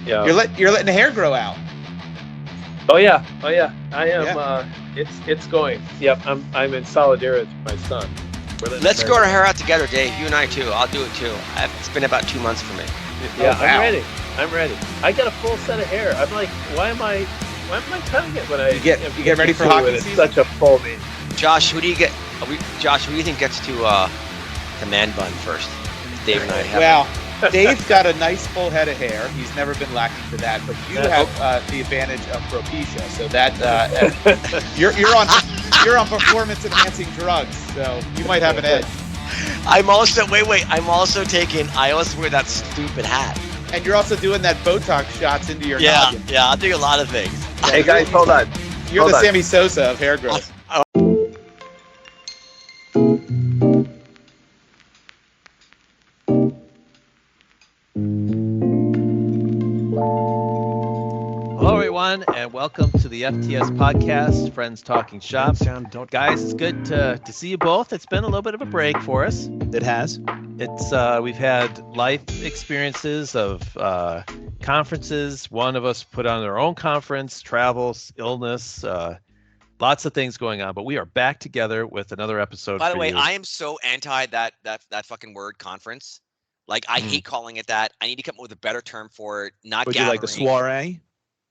Yeah. You're letting the hair grow out. Oh yeah. I am. Yeah. It's going. Yep. I'm in solidarity with my son. Let's grow our hair out together, Dave. You and I too. I'll do it too. It's been about 2 months for me. Yeah, Oh, wow. I'm ready. I got a full set of hair. I'm like, why am I cutting it when I You get ready for hockey it's season? such a full man. Josh, who do you think gets to the man bun first? Dave and I have. Well, Dave's got a nice full head of hair. He's never been lacking for that. But you have the advantage of alopecia, so that you're on performance enhancing drugs, so you might have an edge. I'm also I also wear that stupid hat. And you're also doing that Botox shots into your noggin. Yeah, I'll do a lot of things. Hey guys, hold on. You're Hold the on. Sammy Sosa of hair growth. Hello, everyone, and welcome to the FTS podcast, Friends Talking Shop. Guys, it's good to see you both. It's been a little bit of a break for us. It has. It's we've had life experiences of conferences. One of us put on their own conference, travels, illness, lots of things going on. But we are back together with another episode. By the for way, you. I am so anti that fucking word conference. Like, I hate calling it that. I need to come up with a better term for it. Not Would gathering. you like a soiree?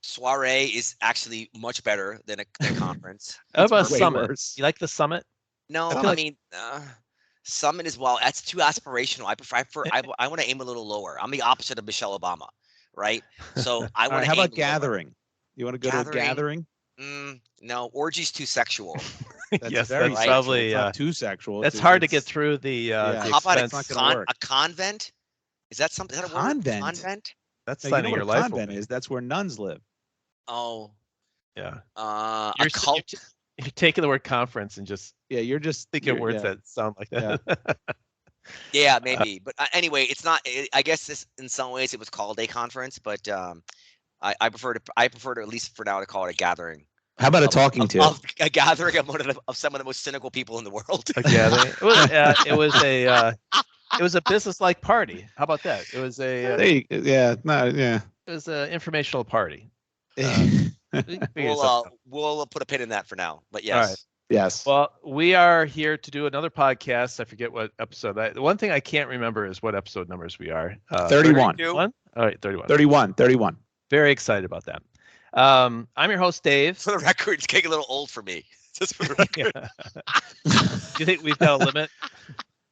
Soiree is actually much better than a conference. How about way summit? worse. You like the summit? No, I feel I like- mean, summit as well. That's too aspirational. I want to aim a little lower. I'm the opposite of Michelle Obama, right? So I All want right, to. how about gathering? You want to go to a Gathering? gathering? No, orgy's too sexual. Yes, very that's right. probably It's not too sexual. that's It's- hard to it's- get through the. Yeah. The How about It's not gonna work. a convent? Is that something? Is that a word? Convent? Convent? That's No, you know signing what your a life convent away. is? That's where nuns live. Oh, Yeah. a You're cult. You're taking the word conference and just Yeah, you're just thinking you're- words yeah. that sound like that. Yeah, maybe. But anyway, it's not. I guess this, in some ways, it was called a conference, but I prefer to at least for now to call it a gathering. How about a talking to? Of a gathering of some of the most cynical people in the world. A gathering. It was a business-like party. How about that? It was a yeah. it was an informational party. We can figure something out. We'll put a pin in that for now. But All yes. right. Yes. Well, we are here to do another podcast. I forget what episode. The one thing I can't remember is what episode numbers we are. 31. 31? All right, 31. 31. Very excited about that. I'm your host, Dave. For the record, it's getting a little old for me. Just for the record. Do you think we've got a limit?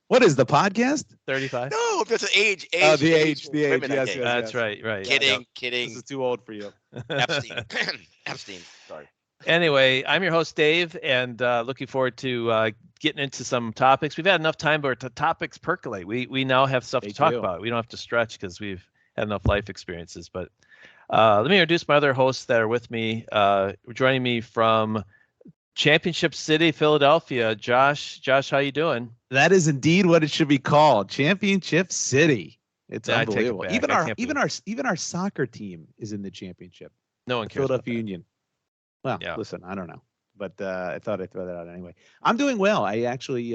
What is the podcast? 35? No, there's an age. Oh, the age. for The age. women, I Yes, think. yes. That's right. Kidding, This kidding. is too old for you. Epstein. Epstein. Sorry. Anyway, I'm your host, Dave, and looking forward to getting into some topics. We've had enough time where the topics percolate. We now have stuff They to talk do. about. We don't have to stretch because we've had enough life experiences. But let me introduce my other hosts that are with me. Joining me from Championship City, Philadelphia. Josh, how you doing? That is indeed what it should be called. Championship City. It's Yeah, I take it unbelievable. back. Even our soccer team is in the championship. No one cares. about Philadelphia that. Union. Well, Yeah. listen, I don't know, but I thought I'd throw that out anyway. I'm doing well. I actually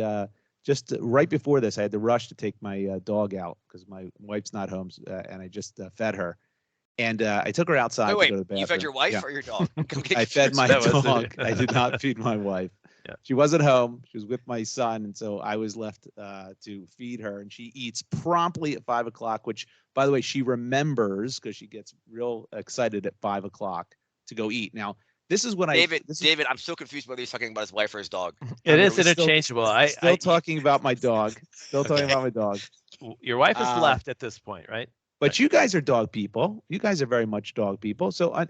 just right before this, I had to rush to take my dog out because my wife's not home, and I just fed her, and I took her outside Wait, to go to the bathroom. you fed your wife Yeah. or your dog? I fed my That was it. dog. I did not feed my wife. Yeah. She wasn't home. She was with my son, and so I was left to feed her. And she eats promptly at 5 o'clock, which, by the way, she remembers because she gets real excited at 5 o'clock to go eat. Now, this is when David, I'm so confused whether he's talking about his wife or his dog. It is we're still- interchangeable. Still talking about my dog. Still talking about my dog. Your wife is Uh, left at this point, right? But you guys are dog people. You guys are very much dog people. So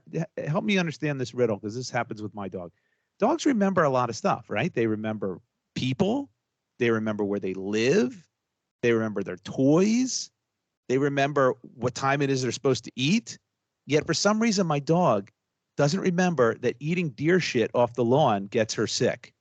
help me understand this riddle because this happens with my dog. Dogs remember a lot of stuff, right? They remember people. They remember where they live. They remember their toys. They remember what time it is they're supposed to eat. Yet for some reason, my dog doesn't remember that eating deer shit off the lawn gets her sick.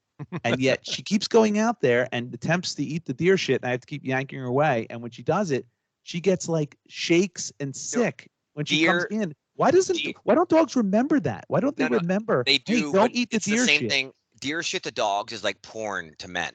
And yet she keeps going out there and attempts to eat the deer shit. And I have to keep yanking her away. And when she does it, she gets like shakes and sick when she comes in. Why don't dogs remember that? Why don't they remember? They do. Hey, but don't eat the it's deer the same shit. thing. Deer shit to dogs is like porn to men,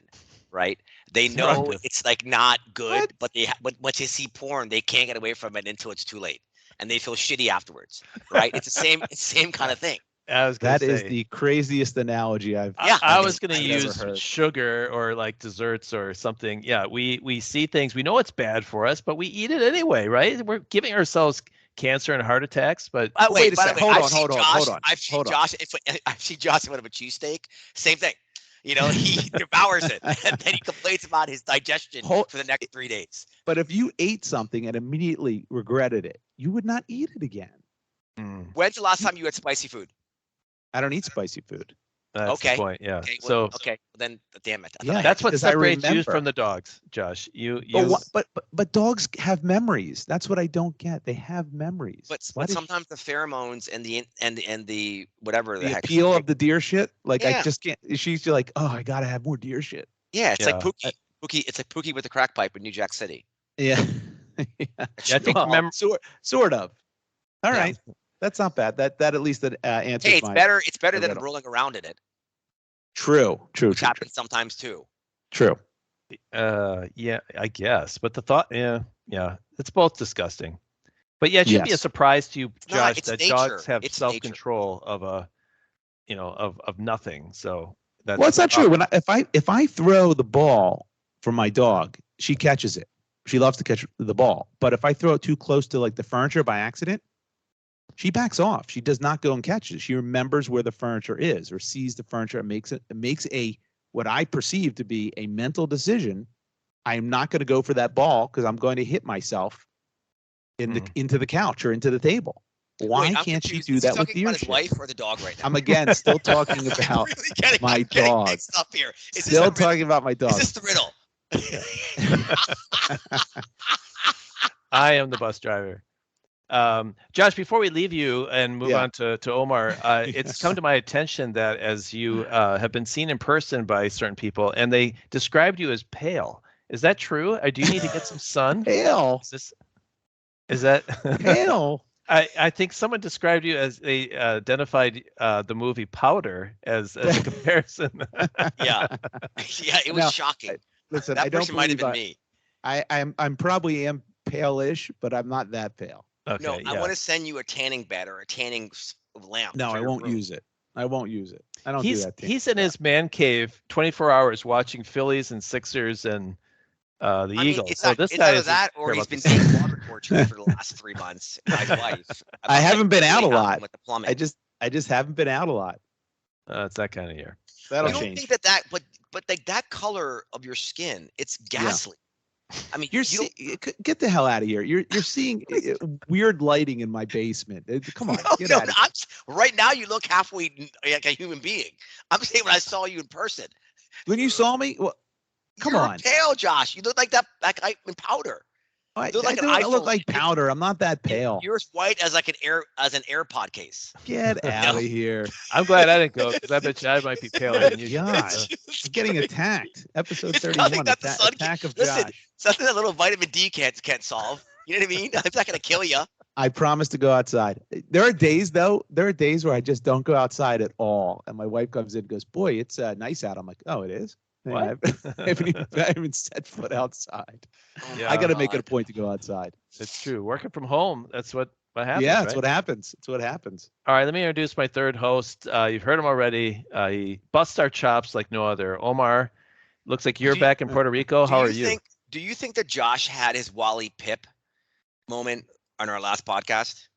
right? They know it's like not good, What? but once they see porn, they can't get away from it until it's too late. and they feel shitty afterwards, right? It's the same kind of thing. I was gonna That is say, the craziest analogy I've. Yeah, I it's- was going to I've use ever heard. sugar or like desserts or something. Yeah, we see things. We know it's bad for us, but we eat it anyway, right? We're giving ourselves cancer and heart attacks, but By the way, wait a second. I've Hold seen on, Josh. hold on, I've seen hold on. Josh. I've seen Josh in front of a cheesesteak. Same thing. You know, he devours it, and then he complains about his digestion Hold- for the next 3 days. But if you ate something and immediately regretted it, you would not eat it again. When's the last time you had spicy food? I don't eat spicy food. that's Okay. the point. Yeah. Okay, So well, okay, then damn it. I thought Yeah, I that's had what because I separates you remember. from the dogs, Josh. You But dogs have memories. That's what I don't get. They have memories. But Why did- sometimes the pheromones and the whatever the the heck. appeal of the deer shit, like I Yeah. just can't. She's like, oh, I gotta have more deer shit. Yeah, it's like Yeah. Pookie. Pookie. It's like Pookie with the crack pipe in New Jack City. Yeah, Yeah, I think Well, sort of. All Yeah. right, that's not bad. That at least answers Hey, it's my. better. It's better than riddle. rolling around in it, True, which happens sometimes too. true. yeah, I guess. But the thought, yeah, it's both disgusting. But yeah, it should be a Yes. surprise to you, not, Josh, it's that nature. dogs have It's nature. self-control of of nothing. So that's Well, it's not true. When if I throw the ball for my dog, she catches it. She loves to catch the ball. But if I throw it too close to like the furniture by accident, she backs off. She does not go and catch it. She remembers where the furniture is or sees the furniture and makes a what I perceive to be a mental decision. I'm not going to go for that ball because I'm going to hit myself into the couch or into the table. Why Wait, I'm can't she confused. do Is he that with talking deer about his shit? wife or the dog right now? I'm again still talking I'm about really getting, my I'm getting dog. mixed up here. Is this a still riddle? talking about my dog. Is this the riddle? I am the bus driver. Josh, before we leave you and move Yeah. on to Omar, it's come to my attention that as you have been seen in person by certain people, and they described you as pale. Is that true? Do you need to get some sun? Pale, Is that pale. I think someone described you as they identified the movie Powder as a comparison. Yeah, yeah, it was No, shocking. Listen, That I don't person might have believe been me. I'm probably am pale-ish, but I'm not that pale. Okay, No, I yeah. want to send you a tanning bed or a tanning lamp. No, for I your won't room. use it. I won't use it. I don't do that. He's in his man cave 24 hours watching Phillies and Sixers and the I mean, Eagles. it's So not, this it's guy either is that or he's been being water tortured for the last 3 months by his wife. I haven't been out a lot. With the plumbing. I just haven't been out a lot. it's that kind of year. That'll You don't change. think but like that color of your skin, it's ghastly. I mean, You're you get the hell out of here. You're seeing weird lighting in my basement. Come on, get out of here. right now you look halfway like a human being. I'm saying when I saw you in person. When you saw me, well, come You're on. pale, Josh. You look like that like in powder. I look like an don't look iPhone. like powder. I'm not that pale. You're as white as like an AirPod case. Get out of here. I'm glad I didn't go because I bet you I might be paler than you. God. I'm getting attacked. Episode It's 31. nothing that the sun Attack of listen. Josh. Something that little vitamin D can't solve. You know what I mean? It's not gonna kill you. I promise to go outside. There are days though. There are days where I just don't go outside at all. And my wife comes in and goes, "Boy, it's nice out." I'm like, "Oh, it is." Yeah, I haven't set foot outside. Yeah. I got to make it a point to go outside. It's true. Working from home, that's what happens. Yeah, right? that's what happens. It's what happens. All right, let me introduce my third host. You've heard him already. He busts our chops like no other. Omar, looks like you're back in Puerto Rico. How are you? Do you think that Josh had his Wally Pip moment on our last podcast?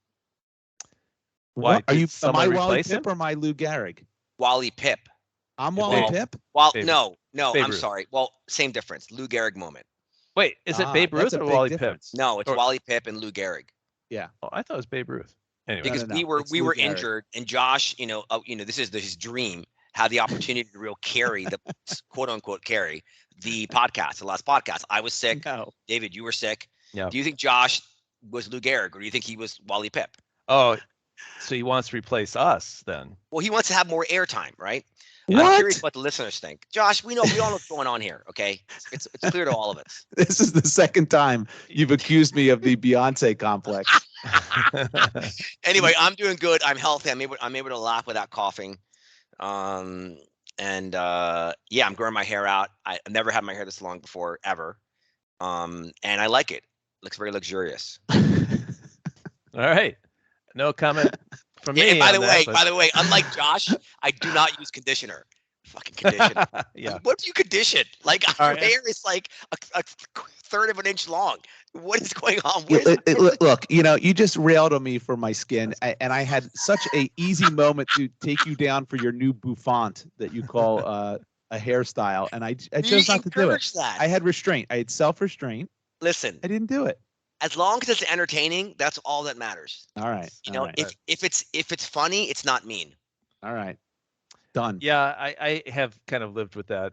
Why, What? Are did you? Am someone I Wally replace Pip him? or am I Lou Gehrig? Wally Pip. I'm Wally Well, Pip. Well, Babe no, Babe I'm Ruth. sorry. Well, same difference. Lou Gehrig moment. Wait, is it Babe that's Ruth a or big Wally Pip? difference. No, it's Or- Wally Pip and Lou Gehrig. Oh, I thought it was Babe Ruth. Anyway, Because no, we were it's we Lou were Gehrig. injured, and Josh, this is his dream, had the opportunity to real carry the quote unquote carry the podcast, the last podcast. I was sick. No. David, you were sick. Yeah. Do you think Josh was Lou Gehrig, or do you think he was Wally Pip? oh, so he wants to replace us then? Well, he wants to have more airtime, right? I'm What? curious what the listeners think. Josh, we all know what's going on here. Okay, it's clear to all of us. This is the second time you've accused me of the Beyonce complex. Anyway, I'm doing good. I'm healthy. I'm able to laugh without coughing. I'm growing my hair out. I've never had my hair this long before, ever. And I like it. Looks very luxurious. All right. No comment from me. And by on the that, way, but- unlike Josh, I do not use conditioner. Fucking conditioner. Yeah. What do you condition? Like All your right. hair is like a third of an inch long. What is going on? Look, you just railed on me for my skin, and I had such a easy moment to take you down for your new bouffant that you call a hairstyle, and I chose not to do it. encourage that. I had restraint. I had self-restraint. Listen, I didn't do it. as long as it's entertaining, that's all that matters. All right. You know, if it's funny, it's not mean. All right. Done. Yeah, I have kind of lived with that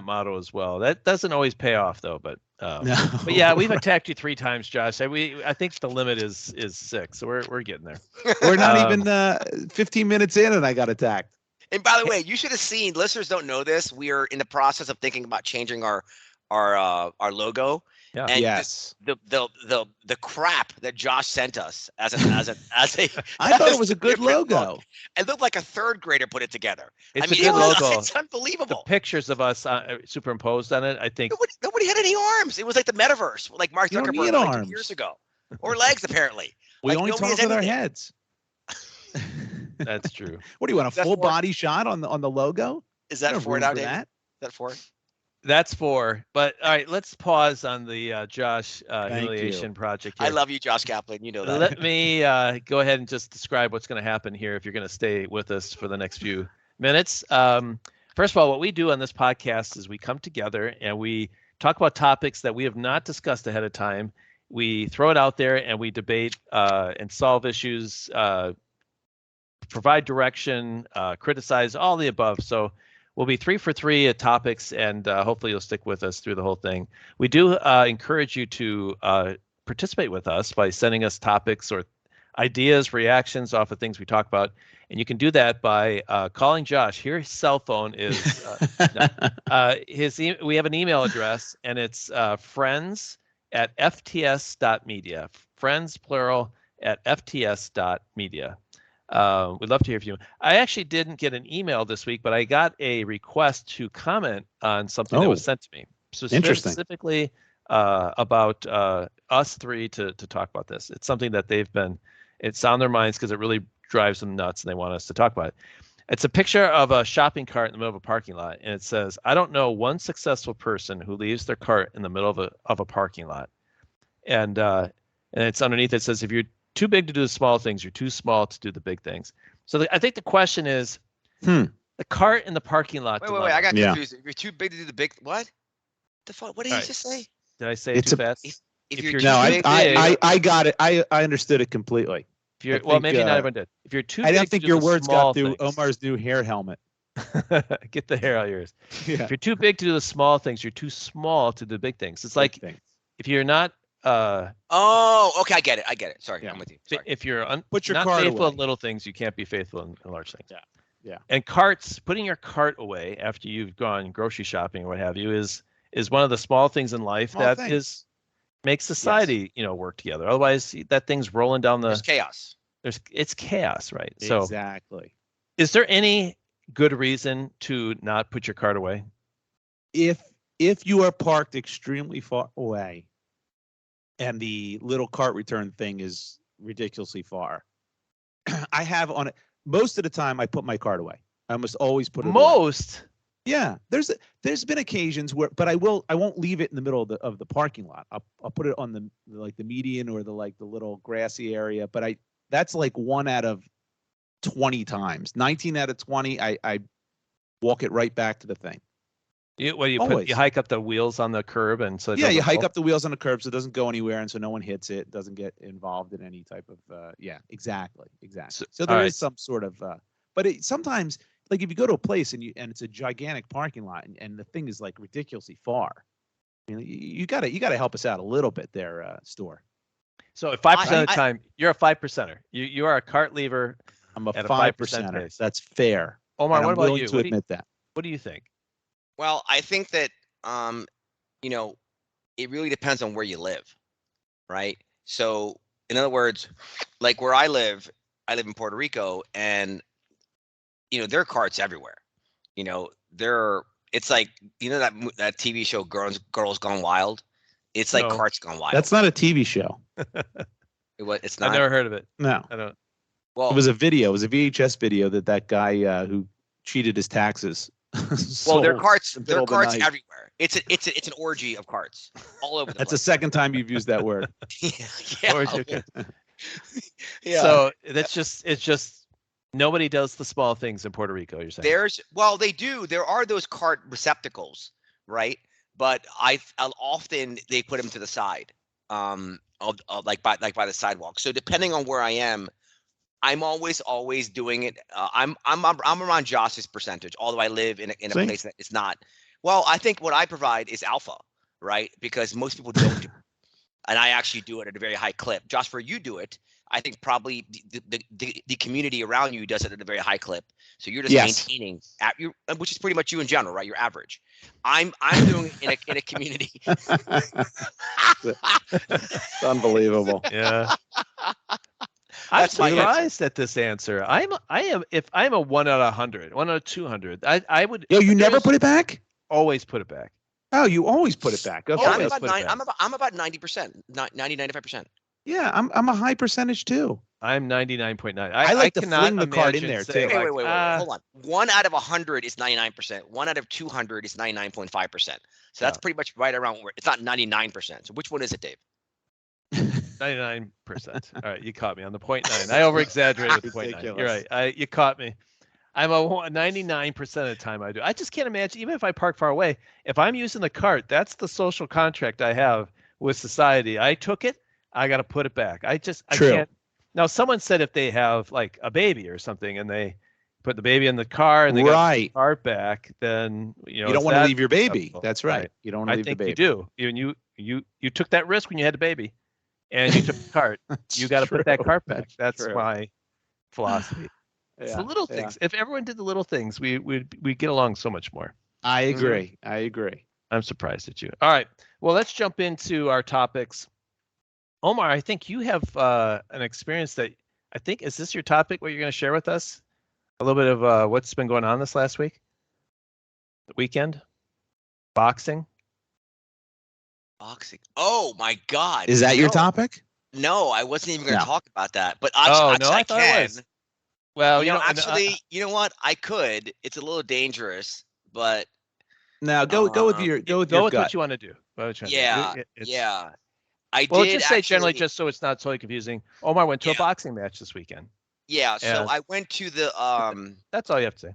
motto as well. That doesn't always pay off though, but No. but yeah, we've attacked you 3 times, Josh. I think the limit is 6, so we're getting there. We're not even 15 minutes in, and I got attacked. And by the way, you should have seen. Listeners don't know this. We are in the process of thinking about changing our logo. Yeah. And Yes. the crap that Josh sent us as a I thought it was a good different logo. look. It looked like a 3rd grader put it together. It's I mean, a good logo. It's The unbelievable. pictures of us superimposed on it, I think. Nobody had any arms. It was like the metaverse, like Mark You don't Zuckerberg need like 2 arms. years ago, or legs apparently. We Like, only nobody talk has with our anything. heads. That's true. What do you want? A That's full more- body shot on the logo? Is No that for room now, for David? that. Is that for? That's 4. But all right, let's pause on the Josh Thank humiliation project I here. love you, Josh Kaplan. You know that. Let me go ahead and just describe what's going to happen here if you're going to stay with us for the next few minutes. First of all, what we do on this podcast is we come together and we talk about topics that we have not discussed ahead of time. We throw it out there and we debate and solve issues, provide direction, criticize, all the above. So we'll be 3 for 3 at topics, and hopefully you'll stick with us through the whole thing. We do encourage you to participate with us by sending us topics or ideas, reactions off of things we talk about. And you can do that by calling Josh. Here, his cell phone is we have an email address, and it's friends@fts.media. Friends, plural, at fts.media. We'd love to hear from you. I actually didn't get an email this week, but I got a request to comment on something that was sent to me. So Interesting. specifically about us 3 to talk about this. It's something that it's on their minds because it really drives them nuts and they want us to talk about it. It's a picture of a shopping cart in the middle of a parking lot, and it says, "I don't know one successful person who leaves their cart in the middle of a parking lot." And it's underneath it says, "If you're too big to do the small things, you're too small to do the big things." So I think the question is, the cart in the parking lot. Wait, dilemma. I got Yeah. confused. If you're too big to do the big what? The fuck? What did you Alright. just say? Did I say It's too a- fast? If If you're you're too No, big, I got it. I understood it completely. If you're, I well, think, maybe not everyone did. If you're too I big don't to think do your the words small got through things- Omar's new hair helmet. Get the hair out of yours. Yeah. If you're too big to do the small things, you're too small to do the big things. It's like Thing. if you're not oh, okay, I get it. Sorry, Yeah. I'm with you. Sorry. if you're Put your not cart faithful away. in little things, you can't be faithful in large things. Yeah. Yeah. And putting your cart away after you've gone grocery shopping or what have you is one of the small things in life Small that things. makes society work together. Otherwise, that thing's rolling down There's chaos. it's chaos, right? So Exactly. is there any good reason to not put your cart away? If you are parked extremely far away and the little cart return thing is ridiculously far, I have on it most of the time I put my cart away. I almost always put it away. Most. Yeah, there's been occasions where, but I won't leave it in the middle of the parking lot. I'll put it on the median or the little grassy area. But that's like 1 out of 20 times. 19 out of 20, I walk it right back to the thing. You Always. hike up the wheels on the curb, and so it Yeah, you doesn't hike roll? up the wheels on the curb so it doesn't go anywhere, and so no one hits it, doesn't get involved in any type of yeah, exactly. So there all is right. some sort of but sometimes, like if you go to a place and it's a gigantic parking lot and the thing is like ridiculously far, you gotta help us out a little bit there, store. So at 5% of the I- time, you're a 5%er. You are a cart leaver. I'm a At a 5%. 5% pace. That's fair. Omar, and what I'm about willing you? to admit that. What do you think? Well, I think that it really depends on where you live, right? So, in other words, like where I live in Puerto Rico, and there are carts everywhere. It's like that TV show Girls Gone Wild. It's like No. Carts Gone Wild. That's not a TV show. It's I've not. never heard of it. No, I don't. Well, it was a video. It was a VHS video that guy who cheated his taxes. well, there are sold carts. in the There middle are of the carts night. everywhere. It's an orgy of carts all over the That's the place. second time you've used that word. yeah. Or you could- Yeah. So it's just nobody does the small things in Puerto Rico. You're saying They do. There are those cart receptacles, right? But I'll often they put them to the side, of like by the sidewalk. So depending on where I am, I'm always doing it. I'm around Josh's percentage, although I live in a See? place that is not. Well, I think what I provide is alpha, right? Because most people don't do it. And I actually do it at a very high clip. Josh, where you do it, I think probably the community around you does it at a very high clip. So you're just Yes. maintaining at you, which is pretty much you in general, right? You're average. I'm doing it in a community. It's unbelievable. yeah. I'm That's my answer. surprised at this answer. I am if I'm a 1 out of 100, 1 out of 200, I would Yo, you never put it back? always put it back. Oh, you always put it back. Okay. Yeah, Always put it back. I'm about 90%, 95%. Yeah, I'm a high percentage too. I'm 99.9. I like to cannot fling the card in imagine there, saying, too. Wait, like, hold on. 1 out of 100 is 99%. 1 out of 200 is 99.5%. So that's pretty much right around where it's not 99%. So which one is it, Dave? 99%. All right, you caught me on the 0.9. I over exaggerated the 0.9. You're Ridiculous. right. You caught me. I'm a 99% of the time I do. I just can't imagine, even if I park far away, if I'm using the cart, that's the social contract I have with society. I took it, I got to put it back. I True. can't. Now, someone said if they have like a baby or something and they put the baby in the car and they got the Right. cart back, then You don't want to leave your baby. acceptable? That's right. You don't want to I leave the think baby. you do. You took that risk when you had a baby, and you took the cart. You got to put that True. cart back. That's true. my philosophy. It's the little things. If everyone did the little things, we get along so much more. I agree. I agree. I'm surprised at you. All right. Well, let's jump into our topics. Omar, I think you have an experience that I think, is this your topic, what you're going to share with us? A little bit of what's been going on this last week? The weekend? Boxing? Boxing. Oh my God. Is that your No. topic? No, I wasn't even going to No. talk about that. But Oh, actually, no, I I thought it can. was. Well, You know, and, actually, you know what? I could. It's a little dangerous, but No, go with your go with gut. what you want to do. Go with what you yeah, want to do. It's- yeah. I Well, did just say generally, actually- just so it's not totally confusing. Omar went to a Yeah. boxing match this weekend. Yeah, so and- I went to the That's all you have to say.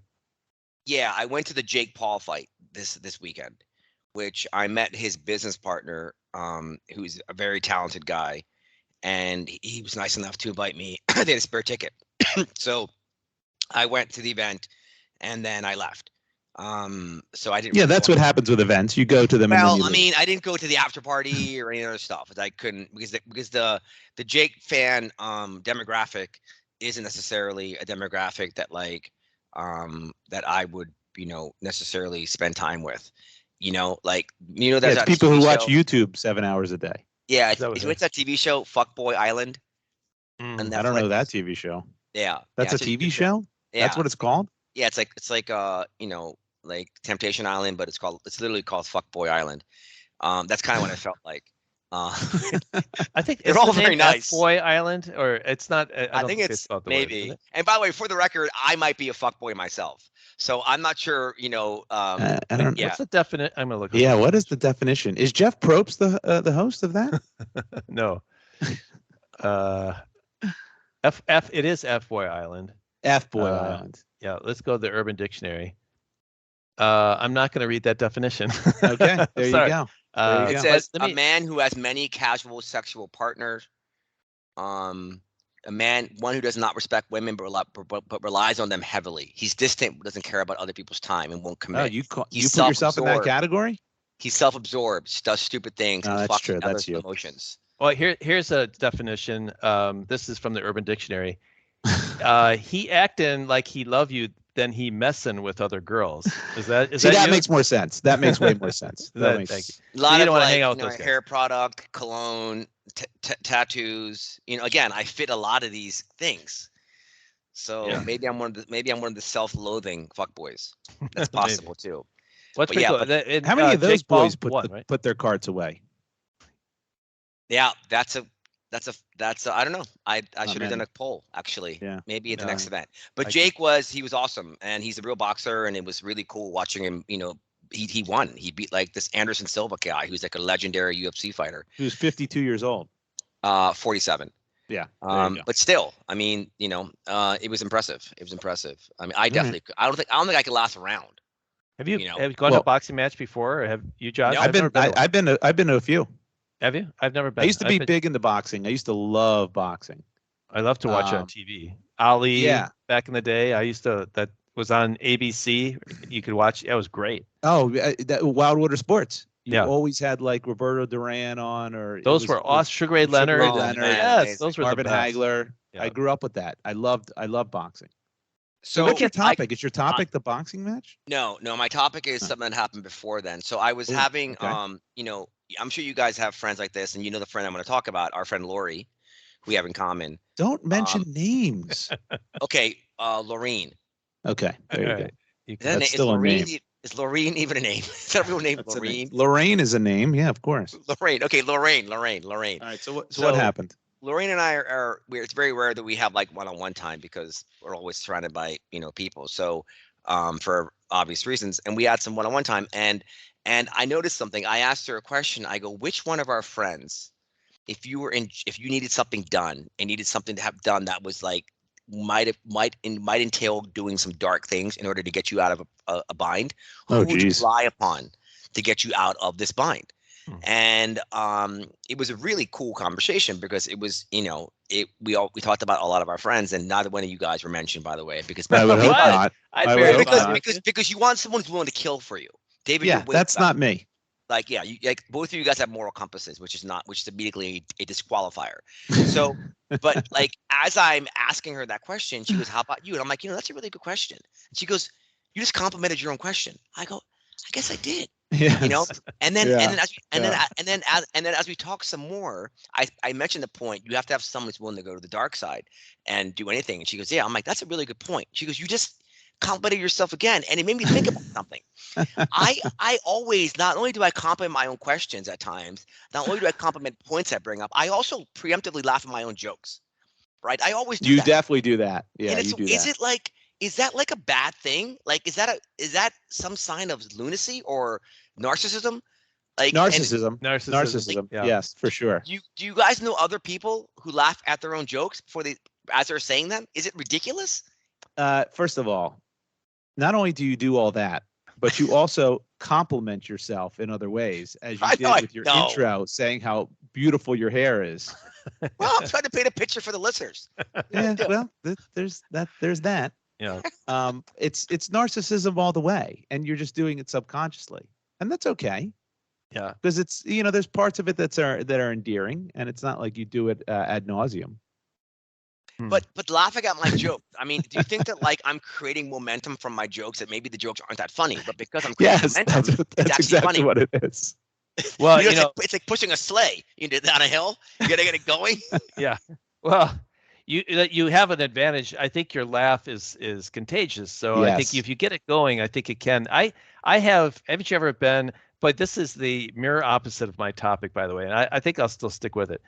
yeah, I went to the Jake Paul fight this weekend, which I met his business partner, who's a very talented guy, and he was nice enough to invite me. They had a spare ticket, so I went to the event, and then I left. So I didn't. Yeah, really that's go what happens with events. You go to them. and then Well, you I leave. mean, I didn't go to the after party or any other stuff. I couldn't because the Jake fan demographic isn't necessarily a demographic that that I would necessarily spend time with. There's Yeah, that it's people who TV watch show. YouTube 7 hours a day. Yeah, Is that what it's it what's that TV show, Fuckboy Island? Mm. on I don't know Netflix? that TV show. Yeah, That's yeah, a so TV show? Yeah, That's what it's called? yeah, it's like like Temptation Island, but it's literally called Fuckboy Island. That's kind of what I felt like. I think They're it's all the name very nice. F-Boy Island, or it's not. I I don't think they it's spelled the word, maybe. is it? And by the way, for the record, I might be a fuckboy myself, so I'm not sure. I don't yeah. What's the definite? I'm gonna look. Yeah, what is the definition? Is Jeff Probst the host of that? No. It is F-Boy Island. F-Boy Uh, Island. Yeah, let's go to the Urban Dictionary. I'm not going to read that definition. Okay, there you Sorry. go. There you It go. says let a me- man who has many casual sexual partners. One who does not respect women but relies on them heavily. He's distant, doesn't care about other people's time, and won't commit. Oh, you put He's yourself in that self-absorbed. category? He's self-absorbed, does stupid things, No, and that's fucks true, with that's others' you. emotions. Well, here's a definition. This is from the Urban Dictionary. He acting like he love you, then he messing with other girls. Is that See, that you? makes more sense. That makes way more sense. Thank you. A lot you of don't wanna like, hang out with those guys. hair product, cologne, tattoos. Again, I fit a lot of these things. So Yeah. maybe I'm one of the self-loathing fuckboys. That's possible too. What's but pretty yeah, cool. but How many of those Jake Paul boys won, right? put their carts away? Yeah, that's a I don't know. I should have done many. a poll actually. Yeah. Maybe at the No. next event. But I- Jake he was awesome, and he's a real boxer, and it was really cool watching him. He won. He beat like this Anderson Silva guy who's like a legendary UFC fighter. He was 52 years old. 47. Yeah. There you go. But still, I mean, it was impressive. It was impressive. I mean, I definitely, I don't think I could last a round. Have you, You know, have you gone to a boxing match before? Or have you, Josh? No. I've been to a few. Have you? I've never been. I used to be I've been- big into boxing. I used to love boxing. I love to watch it on Um, TV. Ali, yeah. back in the day, that was on ABC. You could watch. It was great. Oh, that Wild Water Sports. You Yeah. always had like Roberto Duran on, or Those were awesome. Sugar Ray Leonard. Ray Leonard. Yes, Amazing. those were Marvin the best. Hagler. Yeah. I grew up with that. I loved boxing. So What's your I- topic? Is your topic the boxing match? No, my topic is something that happened before then. So I was Ooh, having, okay. I'm sure you guys have friends like this, and the friend I'm going to talk about, our friend Lori, we have in common. Don't mention names. Okay, Lorene. Okay, there you All go. right. You Is, can- that That's is still a Lorene, name. is Lorene even a name? Is that a real name? That's a name. Lorene? Lorraine is a name. Yeah, of course. Lorraine. Okay, Lorraine. All right. So what So- happened? Lorraine and I it's very rare that we have like one-on-one time because we're always surrounded by, people. So, for obvious reasons, and we had some one-on-one time, and I noticed something. I asked her a question. I go, which one of our friends, if you needed something done and needed something to have done that was like, might entail doing some dark things in order to get you out of a bind, who Oh, would you geez. rely upon to get you out of this bind? Hmm. And it was a really cool conversation because it was, we talked about a lot of our friends, and neither one of you guys were mentioned, by the way, because I would hope What? not. I'd I would very hope much- not. because you want someone who's willing to kill for you. David, Yeah, you're way that's back. not me. Like, yeah, both of you guys have moral compasses, which is immediately a disqualifier. So, but like as I'm asking her that question, she goes, "How about you?" And I'm like, that's a really good question. And she goes, "You just complimented your own question." I go, "I guess I did." Yeah. And then Yeah, and then as we talk some more, I mentioned the point, you have to have someone who's willing to go to the dark side and do anything. And she goes, "Yeah." I'm like, "That's a really good point." She goes, "You just complimented yourself again," and it made me think about something. I always, not only do I compliment my own questions at times, not only do I compliment points I bring up, I also preemptively laugh at my own jokes. Right? I always do You that. definitely do that. Yeah, And you do that. is that like a bad thing? Like, is that some sign of lunacy or narcissism? Like, and Narcissism. Narcissism. Yeah. Yes, for sure. do you guys know other people who laugh at their own jokes as they're saying them? Is it ridiculous? First of all, not only do you do all that, but you also compliment yourself in other ways, as you I did know, I with your know. intro, saying how beautiful your hair is. Well, I'm trying to paint a picture for the listeners. Yeah, well, there's that. There's that. Yeah. It's narcissism all the way, and you're just doing it subconsciously, and that's okay. Yeah. Because it's there's parts of it that are endearing, and it's not like you do it ad nauseum. But laughing at my joke. I mean, do you think that like I'm creating momentum from my jokes, that maybe the jokes aren't that funny, but because I'm creating Yes, momentum, that's actually exactly funny. what it is. Well, it's like pushing a sleigh. You did down a hill. You gotta get it going. yeah. Well, you have an advantage. I think your laugh is contagious. So I think Yes. if you get it going, I think it can. Haven't you ever been? But this is the mirror opposite of my topic, by the way, and I think I'll still stick with it.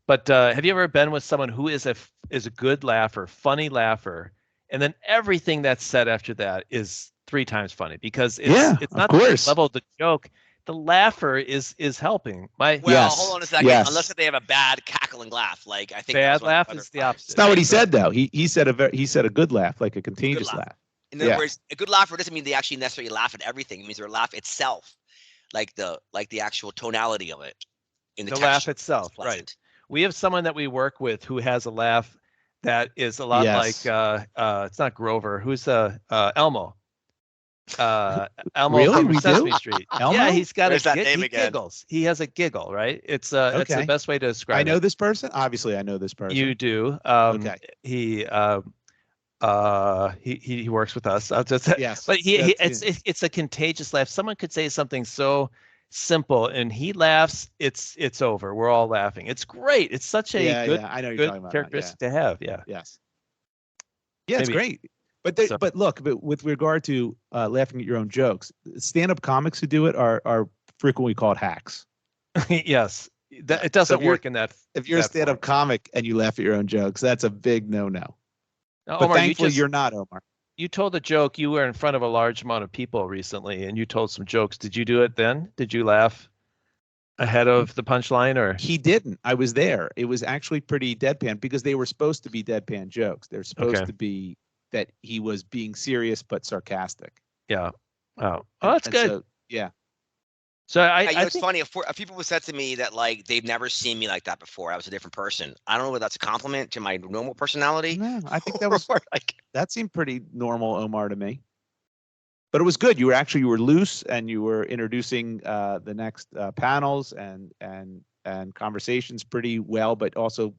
But have you ever been with someone who is a good laugher, funny laugher, and then everything that's said after that is 3 times funny because it's of not course. the level of the joke. The laugher is helping. Well, Yes, hold on a second. yes. Unless they have a bad cackling laugh, like I think Bad that's one of laugh other is the fires. opposite. It's not what he said though. He said a good laugh, like a contagious laugh. laugh. In other Yeah. words, a good laugher doesn't mean they actually necessarily laugh at everything. It means their laugh itself, like the actual tonality of it. In the laugh texture, itself, is pleasant. right? We have someone that we work with who has a laugh that is a lot Yes. like it's not Grover. Who's Elmo? Elmo Really? from We do? Sesame Street. Elmo? Yeah, he's got There's that name he again. giggles. He has a giggle, right? It's the Okay. best way to describe I know it. this person. Obviously, I know this person. You do. Okay. He works with us. I'll just Yes. but That's- it's a contagious laugh. Someone could say something so simple and he laughs, it's over. We're all laughing. It's great. It's such a yeah, good yeah, I know what you're good talking about. characteristic to have. Yeah. Yes. Yeah, it's Maybe. great. But So- but look, but with regard to laughing at your own jokes, stand-up comics who do it are frequently called hacks. Yes. it doesn't you're- work in that. If you're a that stand-up form. comic and you laugh at your own jokes, that's a big no-no. Now, But Omar, thankfully, you're not, Omar. you told a joke. You were in front of a large amount of people recently, and you told some jokes. Did you do it then? Did you laugh ahead of the punchline, or? He didn't. I was there. It was actually pretty deadpan because they were supposed to be deadpan jokes. They're supposed Okay. to be that he was being serious but sarcastic. Yeah. Oh, that's And good. So, yeah. So I It's think, funny. If people have said to me that like they've never seen me like that before, I was a different person. I don't know whether that's a compliment to my normal personality. No, I think that was or like that seemed pretty normal, Omar, to me. But it was good. You were loose, and you were introducing the next panels and conversations pretty well, but also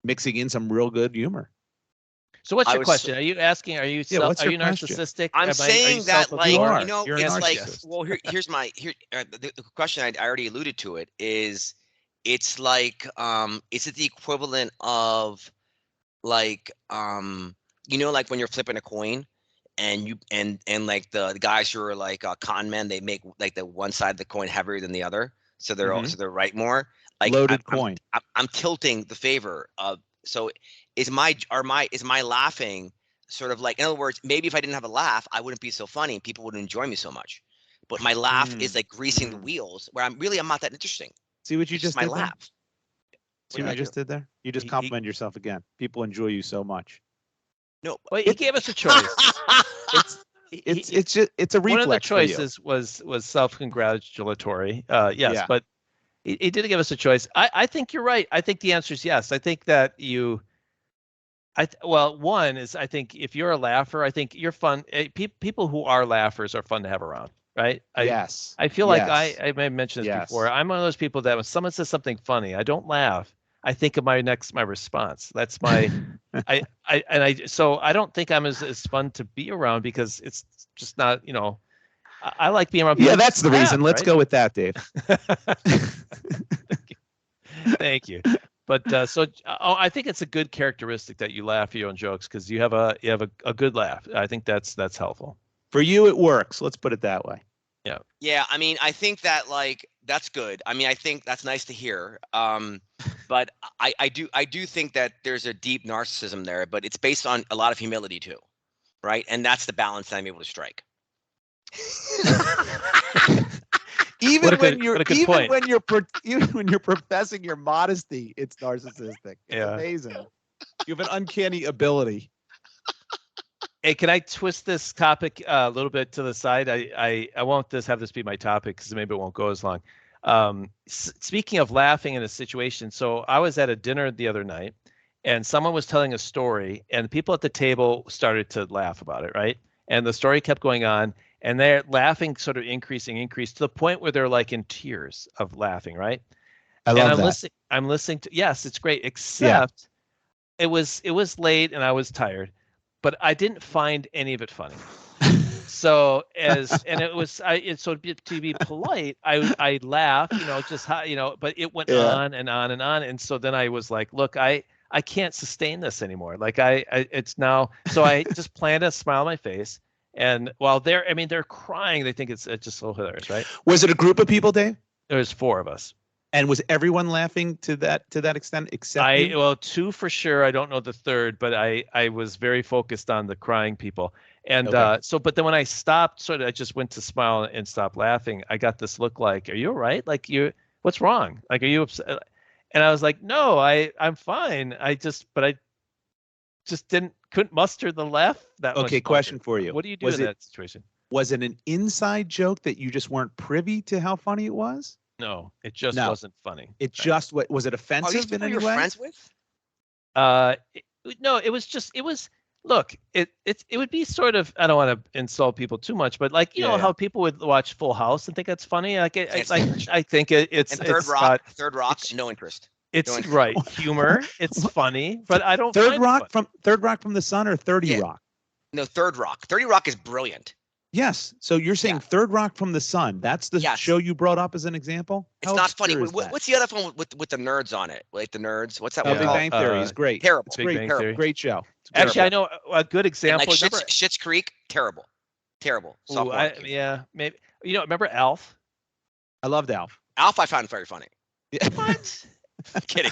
mixing in some real good humor. so what's I your was- question? Are you asking? Are you what's are your you question? narcissistic? I'm Are you saying that like are. you know You're a it's like narcissist. well here's my the question I already alluded to it is it's like is it the equivalent of like you know like when you're flipping a coin and you and like the guys who are like con men, they make like the one side of the coin heavier than the other so they're Mhm. so they're right more like Loaded coin. I'm tilting the favor of so is my laughing sort of like, in other words, maybe if I didn't have a laugh, I wouldn't be so funny. People wouldn't enjoy me so much. But my laugh is like greasing the wheels where I'm not that interesting. See what you It's just my did there? laugh. See what you just did there? You just He- compliment yourself again. People enjoy you so much. No. Well, he gave us a choice. It's just a reflex. One of the for you. choices was self-congratulatory. Yes, Yeah. but he did give us a choice. I think you're right. I think the answer is yes. I think that you. Well, one is I think if you're a laugher, I think you're fun. People who are laughers are fun to have around, right? Yes. I feel like Yes. I may have mentioned this Yes. before. I'm one of those people that when someone says something funny, I don't laugh. I think of my response. That's my so I don't think I'm as fun to be around because it's just not, I like being around people. Yeah, who that's just the laugh, reason. Let's right? go with that, Dave. Thank you. But I think it's a good characteristic that you laugh at your own jokes because you have a good laugh. I think that's helpful. For you, it works. Let's put it that way. Yeah, I mean, I think that like that's good. I mean, I think that's nice to hear. But I do think that there's a deep narcissism there, but it's based on a lot of humility too, right? And that's the balance that I'm able to strike. Even when you're professing your modesty, it's narcissistic. It's amazing. You have an uncanny ability. Hey, can I twist this topic a little bit to the side? I won't have this be my topic because maybe it won't go as long. Speaking of laughing in a situation, so I was at a dinner the other night, and someone was telling a story, and people at the table started to laugh about it, right? And the story kept going on, and they're laughing, sort of increased to the point where they're like in tears of laughing, right? I love that. I'm listening to. Yes, it's great. Except it was late and I was tired, but I didn't find any of it funny. So to be polite, I laughed, just how, but it went on and on and on, and so then I was like, look, I can't sustain this anymore. Like it's now, so I just planted a smile on my face, and while they're crying, they think it's just so hilarious, right? Was it a group of people, Dave? There was 4 of us. And was everyone laughing to that extent except you? Well, 2 for sure. I don't know the third, but I was very focused on the crying people. And but then when I stopped, I just went to smile and stop laughing. I got this look like, are you all right? Like what's wrong? Like, are you upset? And I was like, no, I'm fine. I just couldn't muster the laugh that much. Okay, question for you. What do you do in that situation? Was it an inside joke that you just weren't privy to how funny it was? No, it just wasn't funny. It just was it offensive Are these people in any you're way? friends with? No, it was. Look, it would be sort of. I don't want to insult people too much, but like how people would watch Full House and think that's funny. Like I think it's and Third Rock, no interest. It's right humor. It's funny, but I don't. Third Rock from the Sun or 30 Rock? No, Third Rock. 30 Rock is brilliant. Yes. So you're saying Third Rock from the Sun? That's the show you brought up as an example? It's not funny. What's the other one with the nerds on it? Like the nerds. What's that one Big called? Bang Theory is great. Terrible. It's great. Theory. Great show. Actually, I know a good example. And like Schitt's Creek, terrible. Maybe remember Alf? I loved Alf. Alf I found very funny. What? Kidding.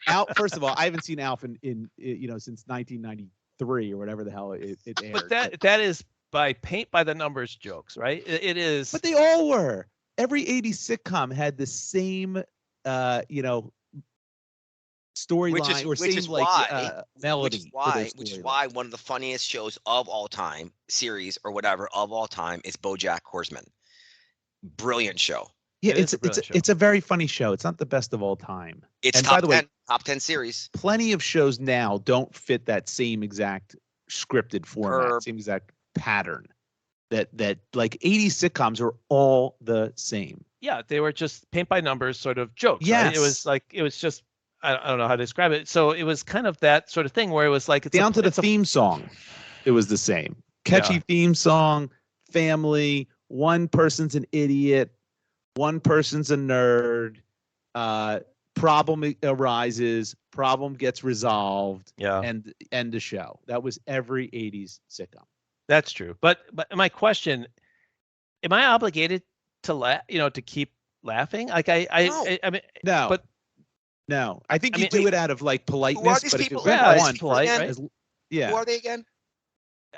Alf, first of all, I haven't seen Alf in since 1993 or whatever the hell it aired. But that is by paint by the numbers jokes, right? It is. But they all were. Every 80s sitcom had the same, storyline or same melody. Which is why one of the funniest shows of all time, series or whatever of all time, is BoJack Horseman. Brilliant show. Yeah, it's a very funny show. It's not the best of all time. It's and top by the 10, way, top 10 series. Plenty of shows now don't fit that same exact scripted format, same exact pattern. That like 80s sitcoms are all the same. Yeah, they were just paint by numbers sort of jokes. Yes. Right? It was just I don't know how to describe it. So it was kind of that sort of thing where it was like down to the theme song. It was the same. Catchy theme song, family, one person's an idiot, one person's a nerd, problem arises, problem gets resolved, and end the show. That was every 80s sitcom. That's true. But my question, am I obligated to to keep laughing? Like I mean no. But no. I think you do it out of like politeness. Who are these but people? If it went on, polite, right? Yeah. Who are they again?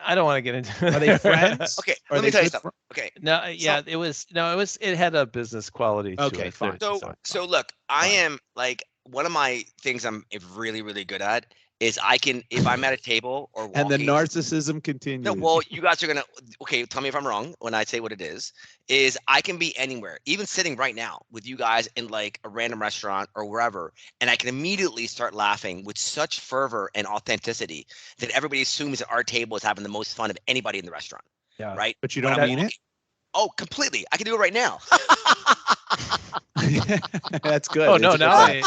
I don't want to get into it. Are they friends? Okay, let me tell you something. Okay. No, yeah, it had a business quality to okay, it. fine. So look, I am like, one of my things I'm really, really good at is I can, if I'm at a table or walking, and the narcissism continues. No, well, you guys are gonna, okay, tell me if I'm wrong when I say what it is I can be anywhere, even sitting right now with you guys in like a random restaurant or wherever, and I can immediately start laughing with such fervor and authenticity that everybody assumes that our table is having the most fun of anybody in the restaurant. Yeah. Right? But you don't mean it? Oh, completely. I can do it right now. That's good. Oh, no, now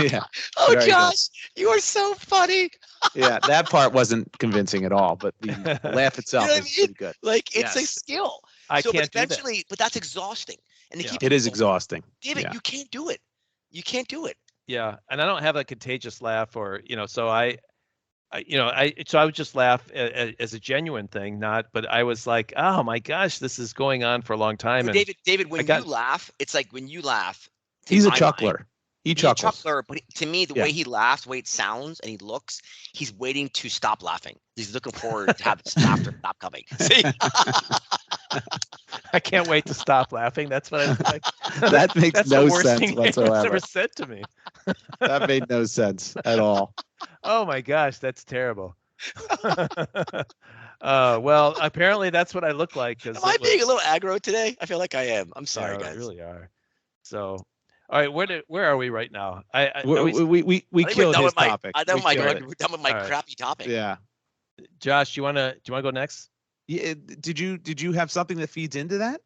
yeah. Oh, Very Josh, you are so funny. Yeah, that part wasn't convincing at all, but the laugh itself is pretty good. Like, it's a skill. I can't do that. But that's exhausting. And to keep it is exhausting. David, you can't do it. You can't do it. Yeah, and I don't have a contagious laugh, or so I would just laugh as a genuine thing, but I was like, oh my gosh, this is going on for a long time. So David, when you laugh, it's like when you laugh. He's a chuckler. He chuckles. But to me, the way he laughs, the way it sounds, and he looks, he's waiting to stop laughing. He's looking forward to have this laughter stop coming. See? I can't wait to stop laughing. That's what I like. That makes that's no the worst sense thing whatsoever. Ever said to me. That made no sense at all. Oh my gosh, that's terrible. Well, apparently that's what I look like. Am I being a little aggro today? I feel like I am. I'm sorry, guys. You really are. So, all right, where are we right now? We killed his topic. We're done with my crappy topic. Yeah. Josh, do you want to go next? Yeah. Did you have something that feeds into that?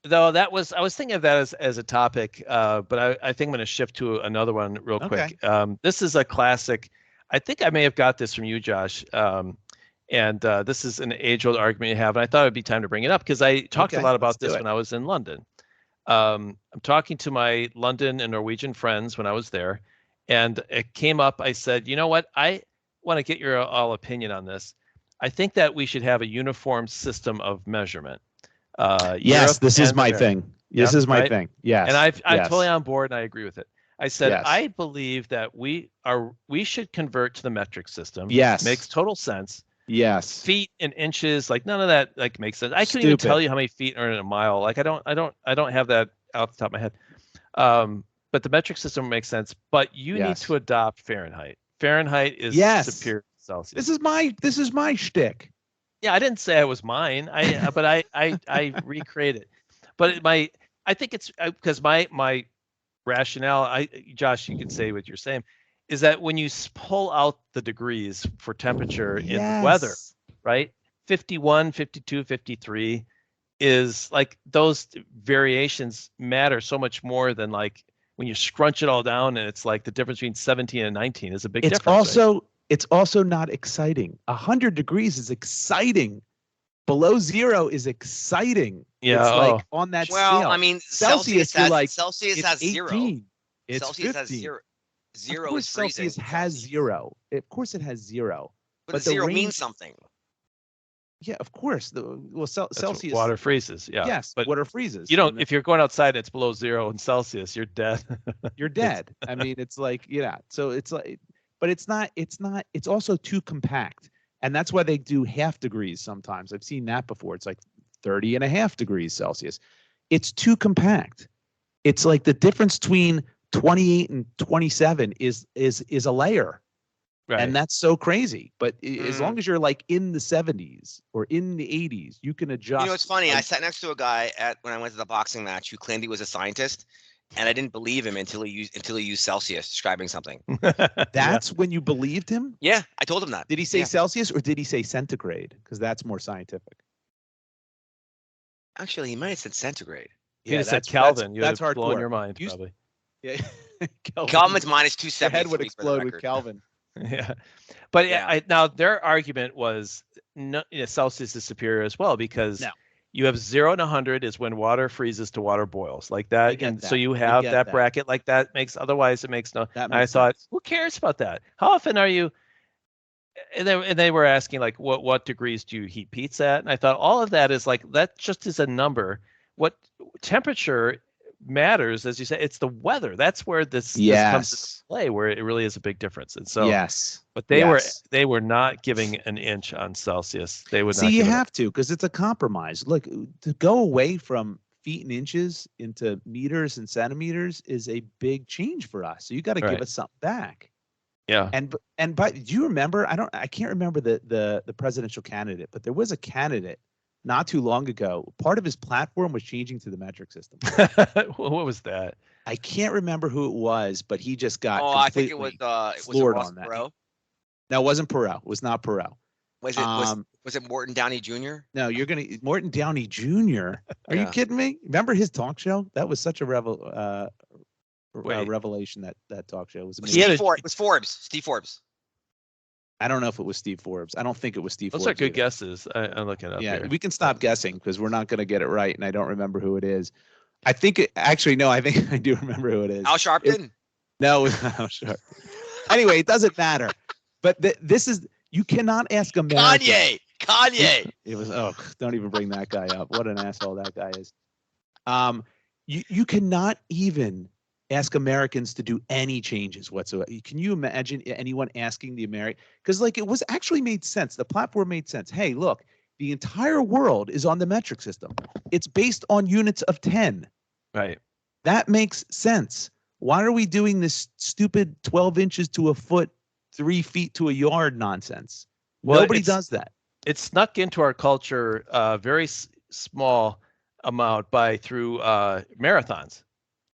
Though I was thinking of that as a topic, but I think I'm going to shift to another one real quick. This is a classic. I think I may have got this from you, Josh. And this is an age-old argument you have, and I thought it'd be time to bring it up because I talked a lot about this when I was in London. I'm talking to my London and Norwegian friends when I was there, and it came up. I said, you know what? I want to get your all opinion on this. I think that we should have a uniform system of measurement. Yes, this is my thing. This is my thing. Yes. And I'm totally on board, and I agree with it. I said, I believe that we should convert to the metric system. Yes. Makes total sense. Yes. Feet and inches, like none of that like makes sense. I couldn't even tell you how many feet are in a mile. Like I don't have that off the top of my head. But the metric system makes sense. But you need to adopt Fahrenheit. Fahrenheit is superior to Celsius. This is my shtick. Yeah, I didn't say it was mine. But I recreate it. But I think it's because my rationale, Josh, you can say what you're saying, is that when you pull out the degrees for temperature in the weather, right? 51, 52, 53 is like those variations matter so much more than like when you scrunch it all down and it's like the difference between 17 and 19 is a big difference. It's also not exciting. 100 degrees is exciting. Below zero is exciting. Yeah. It's like on that scale. Well, I mean, Celsius has zero. It's Celsius 15. has zero. Zero is freezing. Celsius has zero. Of course it has zero. But zero means something. Yeah, of course. Celsius. Water freezes. Yeah. Yes, But water freezes. you don't. If you're going outside, and it's below 0 in Celsius. You're dead. You're dead. I mean, it's like, so it's like, but it's not, it's also too compact. And that's why they do half degrees sometimes. I've seen that before. It's like 30.5 degrees Celsius. It's too compact. It's like the difference between 28 and 27 is a layer. Right. And that's so crazy. But as long as you're like in the 70s or in the 80s, you can adjust. You know, it's funny. I sat next to a guy when I went to the boxing match who claimed he was a scientist, and I didn't believe him until he used Celsius describing something. That's when you believed him? Yeah, I told him that. Did he say Celsius or did he say centigrade? Because that's more scientific. Actually, he might have said centigrade. He just said Kelvin. You would have blown hardcore. your mind, probably. Yeah. Kelvin's minus 273. Your head would explode with Kelvin. Yeah, but now their argument was Celsius is superior as well because you have 0 and 100 is when water freezes to water boils like that, and so you have that bracket like that makes. Otherwise, it makes no. And I thought, who cares about that? How often are you? And they were asking like, what degrees do you heat pizza at? And I thought all of that is like that just is a number. What temperature matters, as you say, it's the weather. That's where this comes into play, where it really is a big difference. And so but they were not giving an inch on Celsius. They would not. You have to, because it's a compromise. Look, to go away from feet and inches into meters and centimeters is a big change for us. So you got to give us something back. Yeah. But do you remember? I can't remember the presidential candidate, but there was a candidate not too long ago. Part of his platform was changing to the metric system. What was that? I can't remember who it was, but he just got. I think it was floored on that. Perot? No, it wasn't Perot. It was not Perot. Was it Morton Downey Jr.? No, Morton Downey Jr. Are you kidding me? Remember his talk show? That was such a revelation. That talk show was amazing. It was Forbes. Steve Forbes. I don't know if it was Steve Forbes. I don't think it was Steve Forbes. Those are good either. guesses. I'm looking up here. We can stop guessing because we're not going to get it right, and I don't remember who it is. I think I think I do remember who it is. Al Sharpton? No, it was not Al Sharpton. Anyway, it doesn't matter. But this is, you cannot ask Americans. Kanye. It was, don't even bring that guy up. What an asshole that guy is. You cannot even ask Americans to do any changes whatsoever. Can you imagine anyone asking the American? Because it was actually made sense. The platform made sense. Hey, look, the entire world is on the metric system. It's based on units of 10. Right. That makes sense. Why are we doing this stupid 12 inches to a foot, 3 feet to a yard nonsense? Well, nobody does that. It's snuck into our culture very small amount through marathons.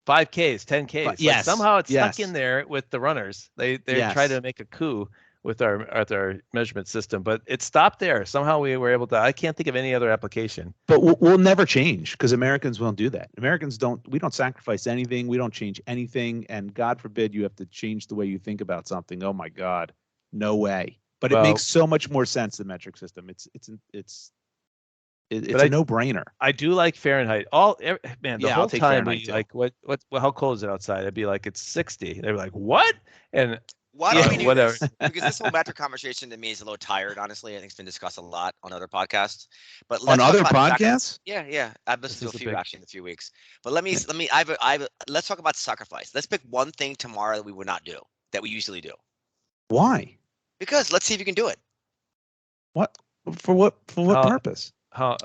5Ks, 10Ks. Yes. Somehow it's stuck in there with the runners. They try to make a coup with our measurement system, but it stopped there. Somehow we were able to. I can't think of any other application. But we'll never change because Americans won't do that. We don't sacrifice anything. We don't change anything. And God forbid you have to change the way you think about something. Oh my God, no way. But it makes so much more sense, the metric system. It's a no-brainer. I do like Fahrenheit. The whole time we like, how cold is it outside? I'd be like, it's 60. They were like, what? And why don't we do whatever? Because this whole metric conversation to me is a little tired, honestly. I think it's been discussed a lot on other podcasts. But on other podcasts? Yeah. I've listened to a few actually in a few weeks. But let's talk about sacrifice. Let's pick one thing tomorrow that we would not do, that we usually do. Why? Because let's see if you can do it. What? For what purpose? How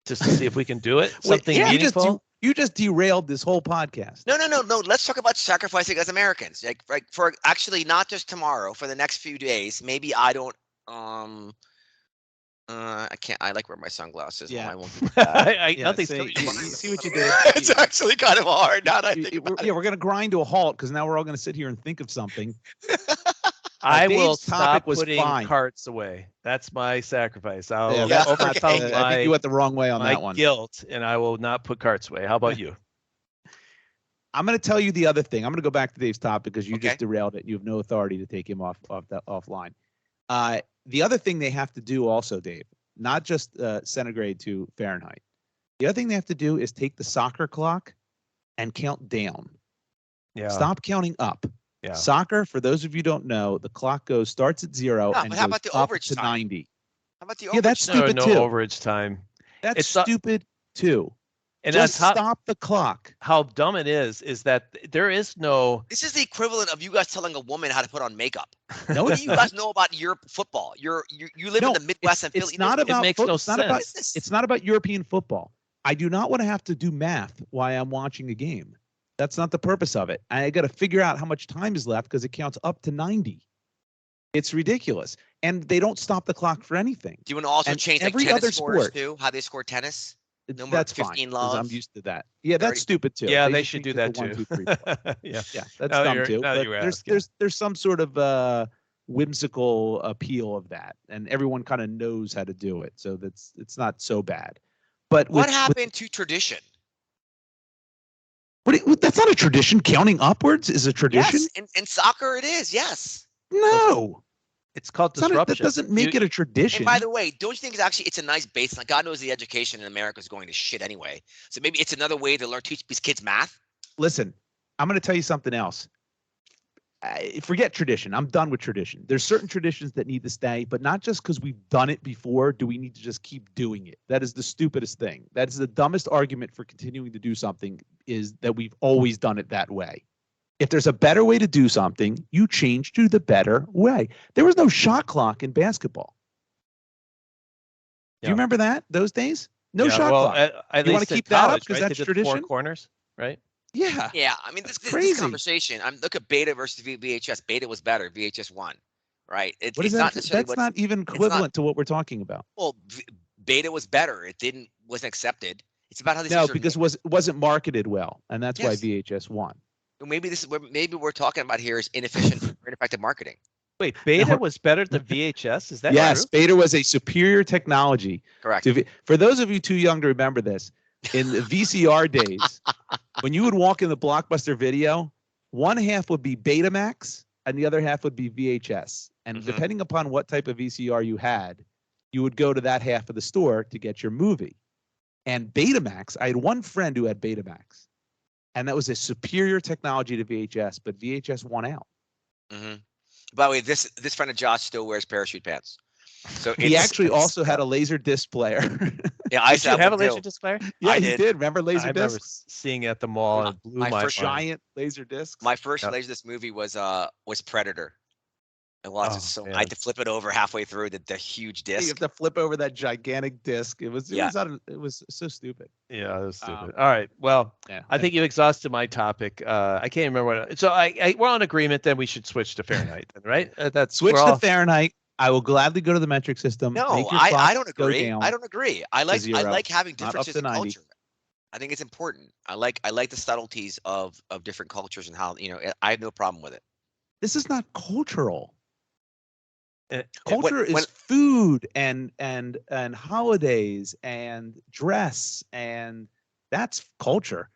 just to see if we can do it. Something meaningful. You just derailed this whole podcast. No. Let's talk about sacrificing as Americans. Like for actually not just tomorrow, for the next few days. Maybe I don't. I can't. I like wearing my sunglasses. Yeah. I won't do that. Nothing's. See what you did. It's actually kind of hard. Now that I think about it. We're gonna grind to a halt because now we're all gonna sit here and think of something. I will stop putting carts away. That's my sacrifice. I'll overcome I think you went the wrong way on that one. Guilt, and I will not put carts away. How about you? I'm going to tell you the other thing. I'm going to go back to Dave's topic because you just derailed it. You have no authority to take him offline. The other thing they have to do also, Dave, not just centigrade to Fahrenheit. The other thing they have to do is take the soccer clock and count down. Yeah. Stop counting up. Yeah. Soccer, for those of you who don't know, the clock starts at 0 Yeah, and but how goes about the up overage to time? 90. How about the Yeah, overage that's time? stupid no too. overage time. That's It's stupid too. And Just that's stop the clock. how dumb it is that there is no. This is the equivalent of you guys telling a woman how to put on makeup. No, What do you guys know about Europe football? You live in the Midwest and Philly. It's not about makes no it's not about sense. it's not about European football. I do not want to have to do math while I'm watching a game. That's not the purpose of it. I got to figure out how much time is left because it counts up to 90. It's ridiculous. And they don't stop the clock for anything. Do you want to also And change like every tennis other scores sport, too? How they score tennis? No more that's 15 fine, 'cause I'm love. used to that. Yeah, that's 30. stupid too. Yeah, they should do change it that to 1, too. 2, 3, 4. Yeah. Yeah, that's Now dumb you're- too. now But you ask, yeah. there's some sort of whimsical appeal of that, and everyone kind of knows how to do it, so it's not so bad. But What happened to tradition? That's not a tradition. Counting upwards is a tradition. Yes, in soccer it is. Yes. No, It's called it's not disruption. that doesn't make it a tradition. And by the way, don't you think it's a nice baseline? God knows the education in America is going to shit anyway. So maybe it's another way to teach these kids math. Listen, I'm going to tell you something else. Forget tradition. I'm done with tradition. There's certain traditions that need to stay, but not just because we've done it before. Do we need to just keep doing it? That is the stupidest thing. That is the dumbest argument for continuing to do something, is that we've always done it that way. If there's a better way to do something, you change to the better way. There was no shot clock in basketball. Do Yeah. you remember that? Those days? No Yeah, shot well, clock. At You wanna least in keep that up college, 'cause right? that's They did the tradition? 4 corners, right? Yeah. Yeah, I mean this crazy. conversation. Look at Beta versus VHS. Beta was better. VHS won, right? What is it's that? not necessarily That's not even equivalent to what we're talking about. well. Beta was better. It wasn't accepted. It's about how these No, things are because it wasn't marketed well, and that's why Yes. VHS won. maybe this is where maybe we're talking about here is inefficient or ineffective marketing. Wait, Beta No. was better than VHS? Is that Yes, true? Beta was a superior technology. Correct. For those of you too young to remember this, in the VCR days, when you would walk in the Blockbuster Video, one half would be Betamax and the other half would be VHS. And Mhm. depending upon what type of VCR you had, you would go to that half of the store to get your movie. And Betamax, I had one friend who had Betamax, and that was a superior technology to VHS, but VHS won out. hmm By the way, this friend of Josh still wears parachute pants. So He actually also had a laser disc player. Yeah, I Did you have a laser too. disc player? Yeah, I he did. did. Remember laser I remember discs? seeing it at the mall and it blew my my first mind. Giant laser discs. My first Yep. Laserdisc movie was Predator. I watched Oh, it so I man. had to flip it over halfway through the huge You have disc. to flip over that gigantic disc. It was Yeah. it was so stupid. Yeah, that was stupid. Um, All right. Well, Yeah. I think you exhausted my topic. I can't remember what. So we're on agreement. Then we should switch to Fahrenheit. Then, right? That's Switch we're to all- Fahrenheit. I will gladly go to the metric system. No, make your I clock don't go agree. down. I don't agree. I like 0, having not up differences to in 90. culture. I think it's important. I like the subtleties of different cultures and how I have no problem with it. This is not cultural. Eh, Culture when- is food and holidays and dress, and that's culture.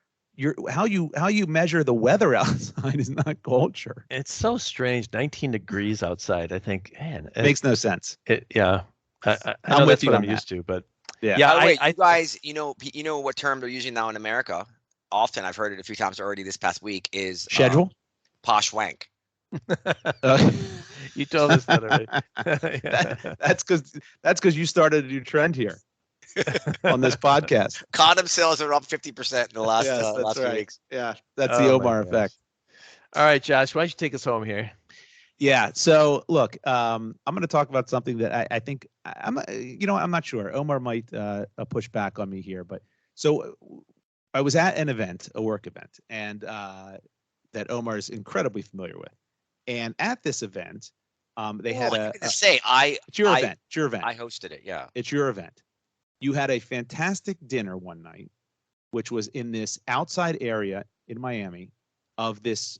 How you measure the weather outside is not culture. It's so strange. 19 degrees outside. I think, man, Makes no sense. yeah. I I'm know with that's you what on I'm that. used to, but Yeah. yeah, By the way, I you guys, you know what term they're using now in America? Often, I've heard it a few times already this past week. Is Schedule. posh wank. you told us that already. That's because you started a new trend here on this podcast. Condom sales are up 50% in the last Yes, that's last few right. weeks. Yeah, that's the Oh, my Omar gosh. effect. All right, Josh, why don't you take us home here? Yeah. So look, I'm going to talk about something that I think I'm not sure. Omar might push back on me here, but so I was at an event, a work event, and that Omar is incredibly familiar with. And at this event, they had Well, you can just say it's your event. It's your event. I hosted it. Yeah. It's your event. You had a fantastic dinner one night, which was in this outside area in Miami of this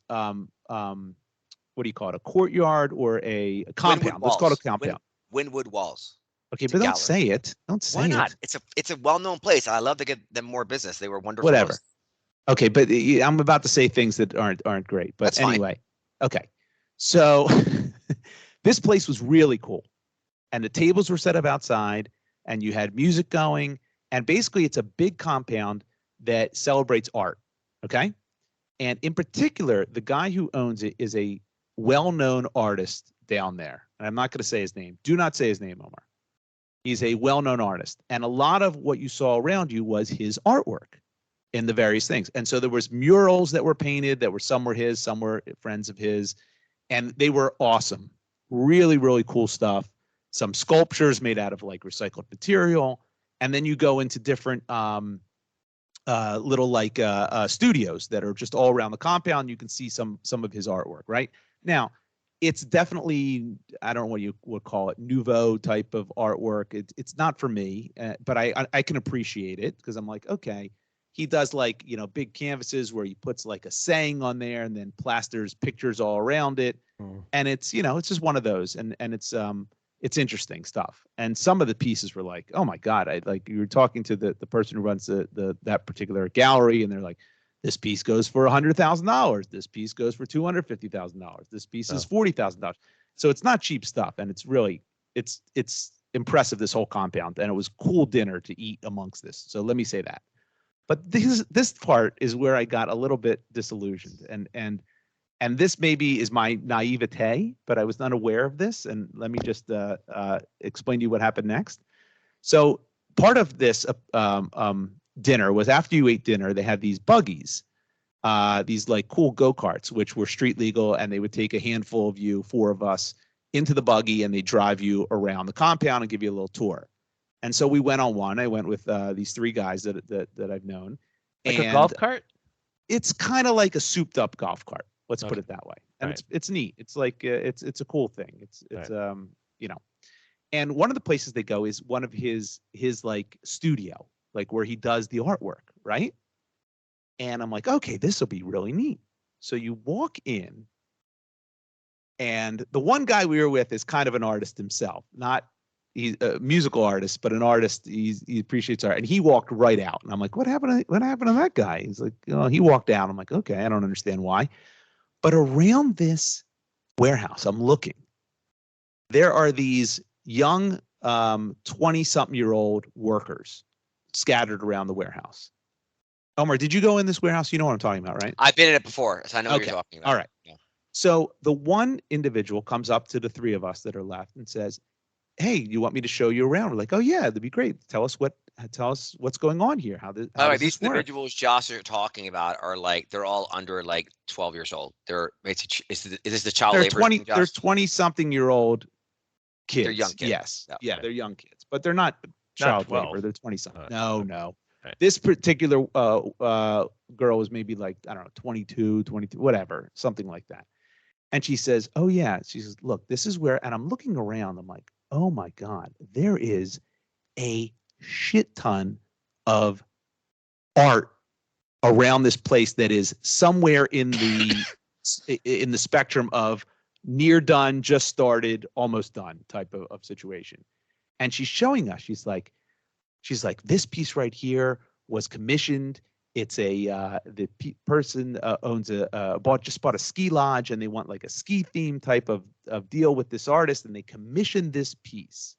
what do you call it? A courtyard or a compound? Let's call it a compound. Wynwood Walls. Okay, it's but a don't gallery. say it. Don't say Why not? it. It's a well-known place. I love to get them more business. They were wonderful. Whatever. hosts. Okay, but I'm about to say things that aren't great. But That's fine. anyway, okay. So this place was really cool, and the tables were set up outside, and you had music going, and basically it's a big compound that celebrates art. Okay, And in particular, the guy who owns it is a well-known artist down there. And I'm not going to say his name. Do not say his name, Omar. He's a well-known artist. And a lot of what you saw around you was his artwork in the various things. And so there was murals that were painted that were, some were his, some were friends of his. And they were awesome. Really, really cool stuff. Some sculptures made out of like recycled material. And then you go into different little like studios that are just all around the compound. You can see some of his artwork. Right now, it's definitely, I don't know what you would call it, nouveau type of artwork. It's not for me, but I can appreciate it because I'm like, okay, he does like, you know, big canvases where he puts like a saying on there and then plasters pictures all around it. And it's, you know, it's just one of those, and it's interesting stuff. And some of the pieces were like, oh my God, I like, you were talking to the person who runs that particular gallery, and they're like, this piece goes for $100,000. This piece goes for $250,000. This piece is $40,000. So it's not cheap stuff, and it's really, it's impressive, this whole compound, and it was cool dinner to eat amongst this. So let me say that. But this part is where I got a little bit disillusioned, and this maybe is my naivete, but I was not aware of this. And let me just explain to you what happened next. So part of this dinner was, after you ate dinner, they had these buggies, these like cool go-karts, which were street legal, and they would take a handful of you, 4 of us, into the buggy, and they drive you around the compound and give you a little tour. And so we went on one. I went with these 3 guys that I've known. Like a golf cart? It's kind of like a souped up golf cart. Let's put it that way. And right. it's neat. It's like it's a cool thing. It's right. You know. And one of the places they go is one of his like studio, like where he does the artwork, right? And I'm like, okay, this will be really neat. So you walk in, and the one guy we were with is kind of an artist himself, he's a musical artist, but an artist. He appreciates art, and he walked right out. And I'm like, what happened to that guy? He's like, you know, he walked out. I'm like, okay, I don't understand why. But around this warehouse, I'm looking, there are these young 20-something-year-old workers scattered around the warehouse. Omar, did you go in this warehouse? You know what I'm talking about, right? I've been in it before, so I know what you're talking about. All right. Yeah. So the one individual comes up to the 3 of us that are left and says, hey, you want me to show you around? We're like, oh yeah, that'd be great. Tell us what's going on here. How does these this work? individuals Josh are talking about are like, they're all under like 12 years old. Is this the child labor thing, Josh? They're 20-something-year-old kids. They're young kids. Yes. No. Yeah, they're young kids, but they're not child labor. They're 20-something. No. Right. This particular girl was maybe like, I don't know, 22, whatever, something like that. And she says, oh yeah. She says, look, this is where, and I'm looking around. I'm like, oh my God, there is a shit ton of art around this place that is somewhere in the spectrum of near done, just started, almost done type of situation. And she's showing us, she's like, this piece right here was commissioned. It's the person owns just bought a ski lodge, and they want like a ski theme type of deal with this artist, and they commissioned this piece.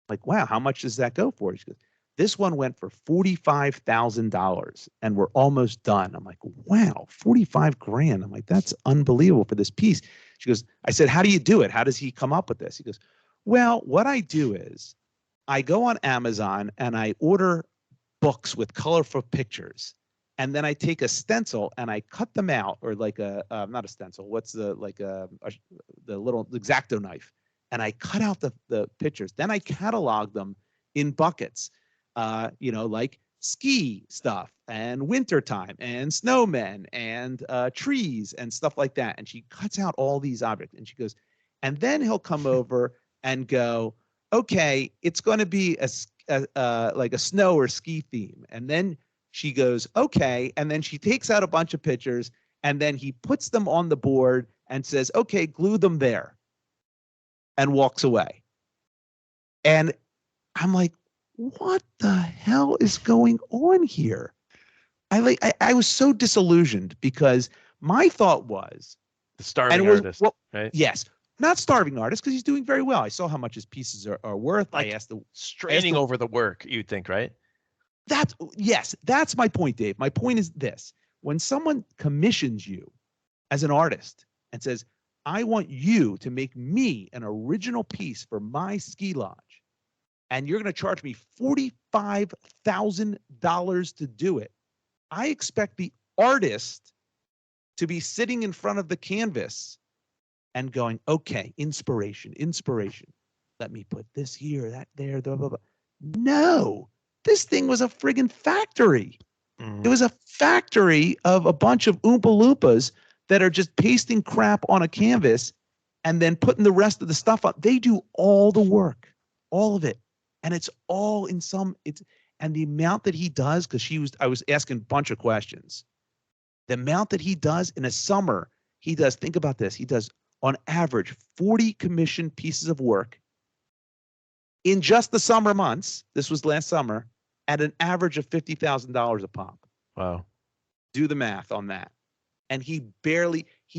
Like, wow, how much does that go for? She goes, this one went for $45,000, and we're almost done. I'm like, wow, 45 grand. I'm like, that's unbelievable for this piece. She goes, I said, how do you do it? How does he come up with this? He goes, well, what I do is I go on Amazon and I order books with colorful pictures. And then I take a stencil and I cut them out, or like not a stencil. What's the little X-Acto knife? And I cut out the pictures. Then I catalog them in buckets, like ski stuff and wintertime and snowmen and trees and stuff like that. And she cuts out all these objects, and she goes, and then he'll come over and go, okay, it's going to be like a snow or ski theme. And then she goes, okay. And then she takes out a bunch of pictures, and then he puts them on the board and says, okay, glue them there, and walks away. And I'm like, what the hell is going on here? I was so disillusioned, because my thought was the starving artist, right? Yes. Not starving artist, because he's doing very well. I saw how much his pieces are worth. Like, straining over the work, you'd think, right? That's my point, Dave. My point is this. when someone commissions you as an artist and says, I want you to make me an original piece for my ski lodge, and you're going to charge me $45,000 to do it, I expect the artist to be sitting in front of the canvas and going, okay, inspiration. Let me put this here, that there, blah, blah, blah. No, this thing was a friggin' factory. It was a factory of a bunch of Oompa Loompas that are just pasting crap on a canvas and then putting the rest of the stuff on. They do all the work, all of it. And it's all in and the amount that he does, because I was asking a bunch of questions. The amount that he does in a summer, think about this, he does on average 40 commissioned pieces of work in just the summer months. This was last summer, at an average of $50,000 a pop. Wow. Do the math on that. And he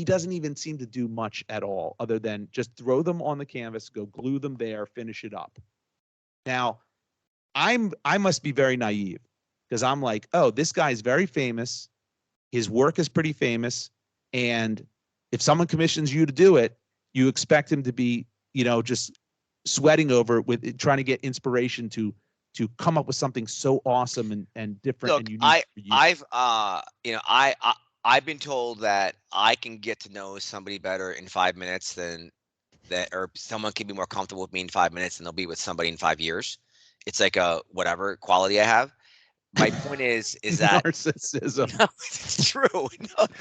doesn't even seem to do much at all other than just throw them on the canvas, go glue them there, finish it up. Now, I must be very naive because I'm like, oh, this guy's very famous. His work is pretty famous. And if someone commissions you to do it, you expect him to be, just sweating over it with trying to get inspiration to come up with something so awesome and different. Look, and unique for you. I've been told that I can get to know somebody better in 5 minutes than that, or someone can be more comfortable with me in 5 minutes than they'll be with somebody in 5 years. It's like a whatever quality I have. My point is that narcissism. No, it's true. No,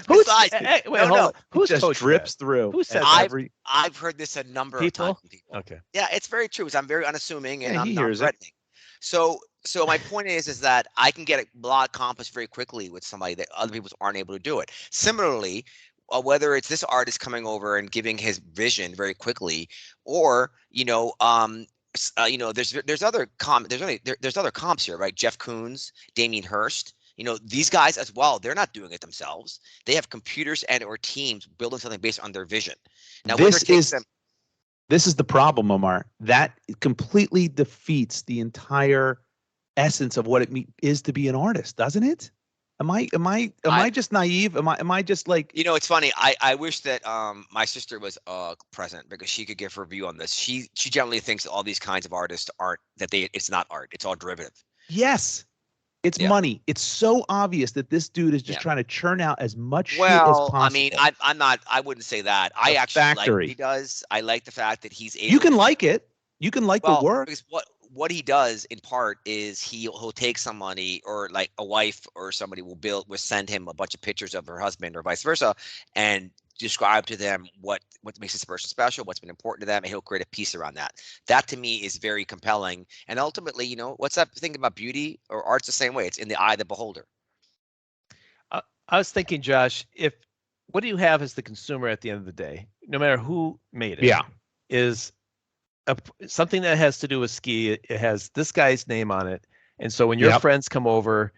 Who's, besides, wait, hold on. Who's just coached drips that? through. Who said I've heard this a number of times from people. Okay. Yeah, it's very true. I'm very unassuming and Yeah, I'm he not hears it. threatening. So my point is that I can get a lot accomplished very quickly with somebody that other people aren't able to do it. Similarly, whether it's this artist coming over and giving his vision very quickly, or there's other comps here, right? Jeff Koons, Damien Hirst. These guys as well. They're not doing it themselves. They have computers and or teams building something based on their vision. Now, This is the problem, Omar. That completely defeats the entire essence of what it is to be an artist, doesn't it? Am I just naive? Am I just like, it's funny. I wish that my sister was present because she could give her view on this. She generally thinks that all these kinds of artists it's not art. It's all derivative. yes, it's money. It's so obvious that this dude is just trying to churn out as much shit as possible. I mean, I wouldn't say that. I actually like what he does. I like the fact that he's able. You can like it. You can like the work. Because what he does in part is he'll take somebody, or like a wife or somebody will send him a bunch of pictures of her husband or vice versa, and describe to them what makes this person special, what's been important to them, and he'll create a piece around that. That to me is very compelling. And ultimately, what's that thing about beauty or art's the same way? It's in the eye of the beholder. I was thinking, Josh, what do you have as the consumer at the end of the day, no matter who made it? Yeah. Is something that has to do with ski. It has this guy's name on it. And so when your friends come over,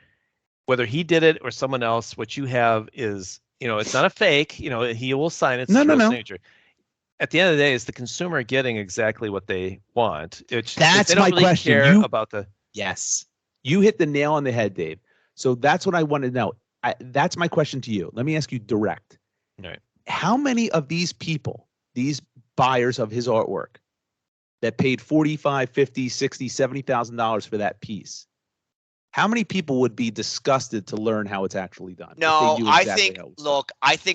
whether he did it or someone else, what you have is, it's not a fake, he will sign it. No. Signature. At the end of the day, is the consumer getting exactly what they want? That's my question. Yes. You hit the nail on the head, Dave. So that's what I want to know. That's my question to you. Let me ask you direct. All right. How many of these people, these buyers of his artwork that paid $45,000, $50,000, $60,000, $70,000 for that piece, how many people would be disgusted to learn how it's actually done? No, I think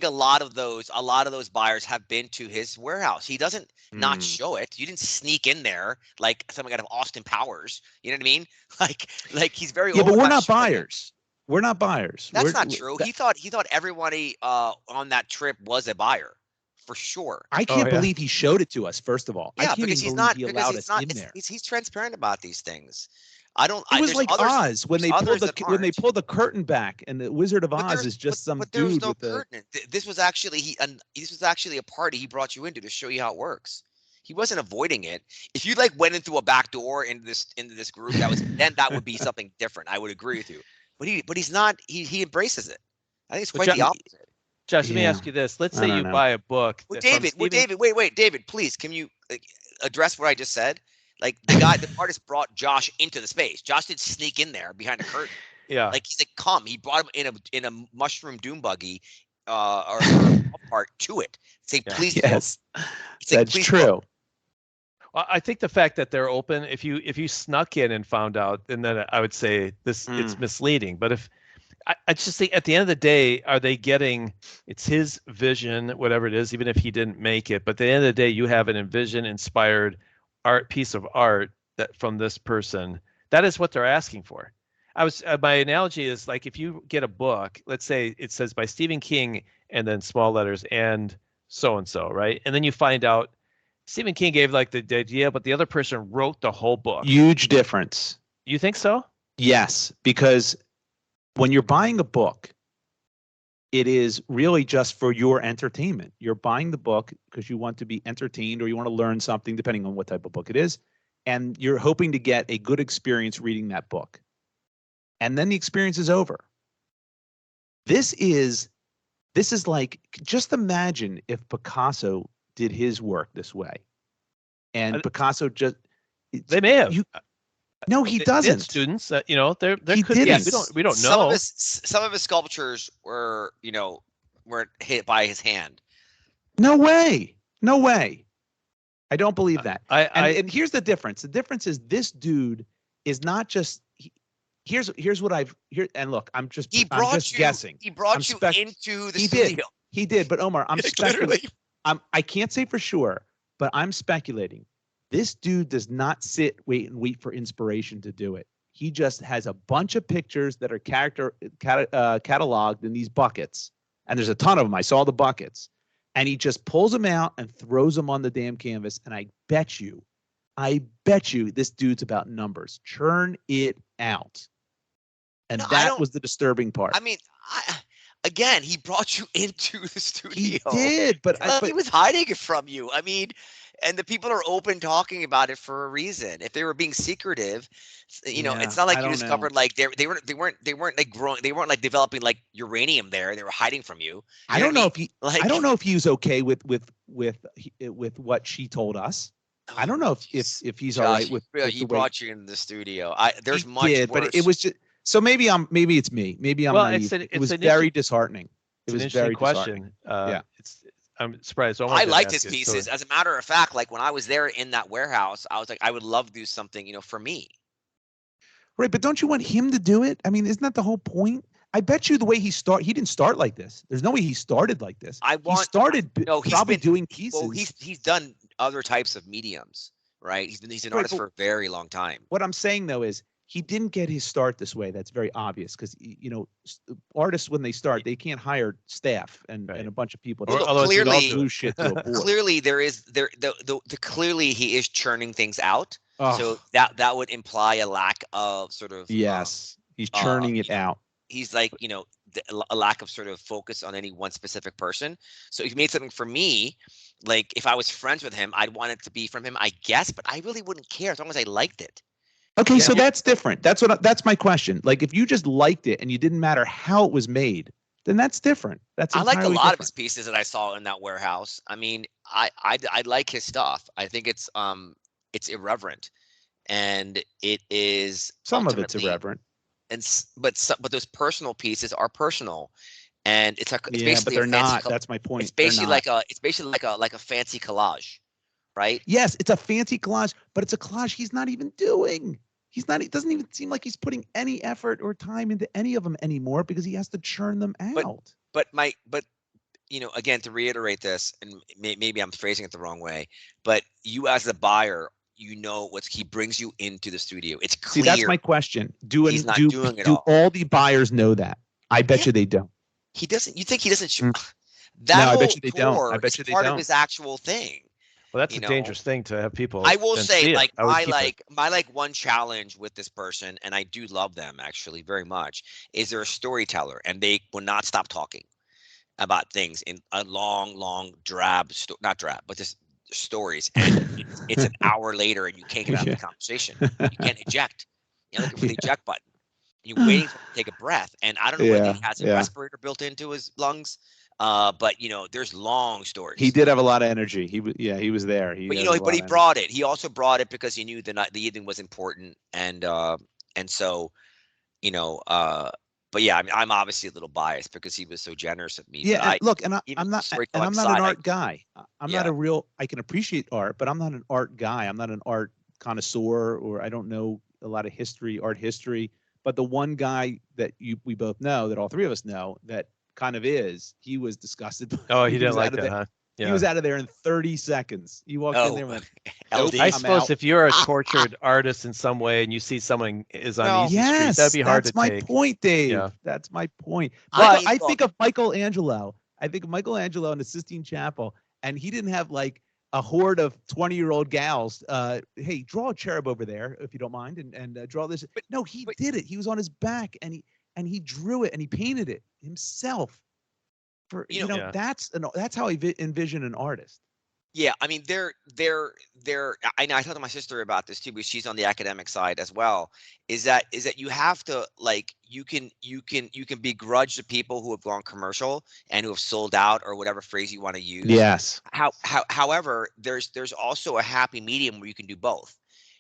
a lot of those buyers have been to his warehouse. He doesn't not show it. You didn't sneak in there like something out of Austin Powers. You know what I mean? Like he's very but we're not buyers. We're not buyers. That's not true. He thought everybody on that trip was a buyer. For sure. I can't believe he showed it to us. First of all, yeah, I can't because even believe he allowed us in there. He's transparent about these things. It was like Oz when they pulled the curtain back, and the Wizard of Oz is just some dude. There was no with curtain. This was actually a party he brought you into to show you how it works. He wasn't avoiding it. If you went in through a back door into this group, that would be something different. I would agree with you. But he's not. He embraces it. I think it's quite the opposite. Josh, let me ask you this. Let's say you buy a book. David, David, please, can you address what I just said? Like the artist brought Josh into the space. Josh didn't sneak in there behind a curtain. Yeah. Like he's like, come. He brought him in a mushroom dune buggy, or part to it. Say, Yeah. please Yes, look. He's like, that's please true. look. Well, I think the fact that they're open, if you snuck in and found out, and then I would say it's misleading. But if I just think at the end of the day, are they getting? It's his vision, whatever it is, even if he didn't make it. But at the end of the day, you have an envision inspired piece of art that from this person. That is what they're asking for. My analogy is like if you get a book, let's say it says by Stephen King and then small letters and so and so, right? And then you find out Stephen King gave like the idea, but the other person wrote the whole book. Huge difference. You think so? Yes, because when you're buying a book, it is really just for your entertainment. You're buying the book because you want to be entertained or you want to learn something, depending on what type of book it is. And you're hoping to get a good experience reading that book. And then the experience is over. This is like, just imagine if Picasso did his work this way. And Picasso just... They may have. No, he doesn't. Students that there He could be. didn't. We don't know. Some of his sculptures were hit by his hand. No way. No way. I don't believe that. And here's the difference. The difference is this dude is not just. Here's what I've here. And look, I'm just guessing. He brought you into the he studio. He did. But Omar, I'm speculating. I can't say for sure, but I'm speculating. This dude does not wait for inspiration to do it. He just has a bunch of pictures that are cataloged in these buckets. And there's a ton of them. I saw the buckets. And he just pulls them out and throws them on the damn canvas. And I bet you this dude's about numbers. Churn it out. And that was the disturbing part. I mean, again, he brought you into the studio. He did, but he was hiding it from you. I mean, and the people are open talking about it for a reason. If they were being secretive, it's not like you discovered like they weren't like growing, they weren't like developing like uranium there. They were hiding from you. I don't know if he was okay with what she told us. I don't know if he's all right with. He brought you in the studio. There's much worse. But it was just so maybe it's me. Maybe I'm naive. It was very disheartening. It was very question. Yeah. I'm surprised. I liked his pieces. As a matter of fact, like when I was there in that warehouse, I was like, I would love to do something, for me. Right, but don't you want him to do it? I mean, isn't that the whole point? I bet you the way he didn't start like this. There's no way he started like this. He started probably doing pieces. Well, he's done other types of mediums, right? He's an artist for a very long time. What I'm saying though is he didn't get his start this way. That's very obvious because artists when they start they can't hire staff and a bunch of people. Clearly clearly he is churning things out. Oh. So that would imply a lack of sort of he's churning it out. He's like a lack of sort of focus on any one specific person. So if he made something for me, like if I was friends with him, I'd want it to be from him, I guess, but I really wouldn't care as long as I liked it. Okay, so that's different. That's my question. Like if you just liked it and you didn't matter how it was made, then that's different. I liked a lot of his pieces that I saw in that warehouse. I mean, I like his stuff. I think it's irreverent, and it is some of it's irreverent. But those personal pieces are personal, and it's basically but they're not. That's my point. It's basically like a fancy collage. Right? Yes, it's a fancy collage, but it's a collage he's not even doing. It doesn't even seem like he's putting any effort or time into any of them anymore because he has to churn them out. But again, to reiterate this, and maybe I'm phrasing it the wrong way, but you as the buyer, he brings you into the studio. It's clear. See, that's my question. He's not doing it all. Do all the buyers know that? I bet you they don't. He doesn't. You think he doesn't? I bet you they don't. I bet you they part don't. of his actual thing. Well, that's a dangerous thing to have people. I will say, my one challenge with this person, and I do love them actually very much, is they're a storyteller, and they will not stop talking about things in a long, not drab, but just stories. And it's an hour later, and you can't get out of the conversation. You can't eject. You're looking for the eject button. You're waiting for him to take a breath, and I don't know whether he has a respirator built into his lungs. But there's long stories. He did have a lot of energy. He was there. But he brought it. He also brought it because he knew the evening was important, and so, you know, but yeah, I mean, I'm obviously a little biased because he was so generous with me. Yeah, But look, and even I'm not, and storytelling I'm not an aside, art guy. I'm not yeah. a real. I can appreciate art, but I'm not an art guy. I'm not an art connoisseur, or I don't know a lot of art history. But the one guy that we both know, that all three of us know, that kind of is, he was disgusted. Oh, he He didn't was like out of that, there. huh? He Yeah. was out of there in 30 seconds. He walked in there and Oh, went, "Nope, LD. I I'm suppose out." if you're a tortured artist in some way and you see someone is on Well, easy street, that'd Yes, be hard to that's my take. point, Dave. Yeah. That's my point. I Michael, mean, I look, think of Michelangelo. I think of Michelangelo in the Sistine Chapel, and he didn't have like a horde of 20-year-old gals. Hey, draw a cherub over there if you don't mind, and draw this. No, he but did it. He was on his back, and he drew it, and he painted it himself. For you know, Yeah. that's how I envision an artist. yeah, I mean, I know I talked to my sister about this too, because she's on the academic side as well. Is that you have to, like, you can begrudge the people who have gone commercial and who have sold out, or whatever phrase you want to use. Yes. However, there's also a happy medium where you can do both.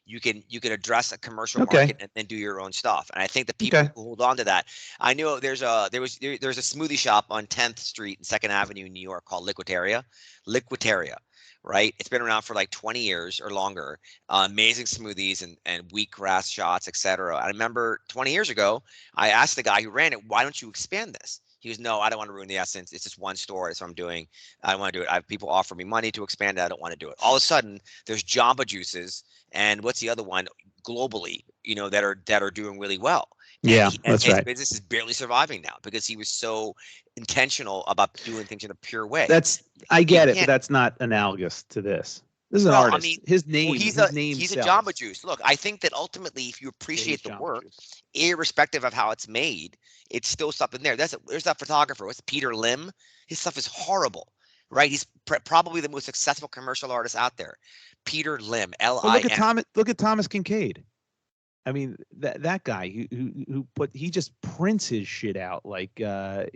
You can address a commercial Okay. market and then do your own stuff. And I think the people Okay. who hold on to that, I know there's a smoothie shop on 10th Street and 2nd Avenue in New York called Liquiteria, right? It's been around for like 20 years or longer. Amazing smoothies and wheatgrass shots, etc. I remember 20 years ago, I asked the guy who ran it, "Why don't you expand this?" He goes, "No, I don't want to ruin the essence. It's just one store. That's what I'm doing. I don't want to do it. I have people offer me money to expand it. I don't want to do it." All of a sudden, there's Jamba Juices and what's the other one globally, that are doing really well. Yeah, And that's his right. business is barely surviving now because he was so intentional about doing things in a pure way. I get it, but can't- that's not analogous to this. This is an Well, I artist. mean, His Well, name. he's His name a sells. Jamba Juice. Look, I think that ultimately, if you Yeah, he's appreciate the Jamba work, Juice. irrespective of how it's made, it's still something there. There's that photographer. What's Peter Lim? His stuff is horrible, right? He's probably the most successful commercial artist out there. Peter Lim, Well, Lim. look at Thomas Kincaid. I mean, that guy he just prints his shit out like by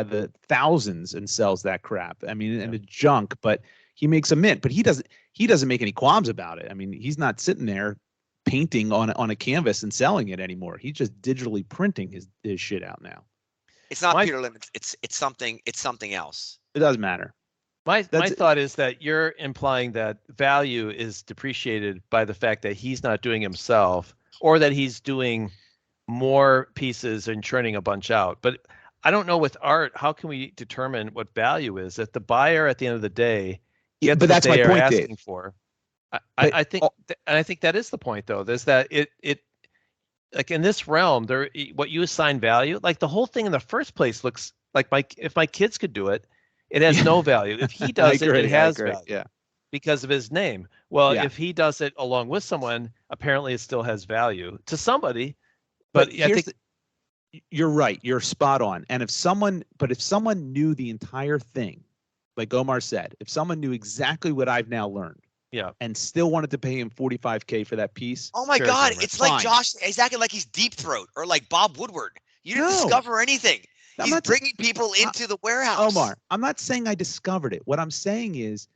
the thousands and sells that crap. I mean, and it's junk, but he makes a mint. But he doesn't make any qualms about it. I mean, he's not sitting there painting on a canvas and selling it anymore. He's just digitally printing his shit out now. It's not Peter Lim. It's something else. It doesn't matter. My thought is that you're implying that value is depreciated by the fact that he's not doing himself, or that he's doing more pieces and churning a bunch out. But I don't know, with art, how can we determine what value is? If the buyer at the end of the day gets but that's what my they are point, asking Dave. for. I think that is the point, though. There's that it like in this realm, what you assign value, like the whole thing in the first place looks like if my kids could do it, it has no value. If he does it has value. Yeah. Because of his name. Well, Yeah. if he does it along with someone, apparently it still has value to somebody. But I think you're right. You're spot on. And if someone knew the entire thing, like Omar said, if someone knew exactly what I've now learned, and still wanted to pay him $45K for that piece. Oh my Sure, God! Omar. It's like Fine. Josh. He's acting like he's Deep Throat or like Bob Woodward. You didn't No. discover anything. I'm He's not bringing people into the warehouse. Omar, I'm not saying I discovered it. What I'm saying is,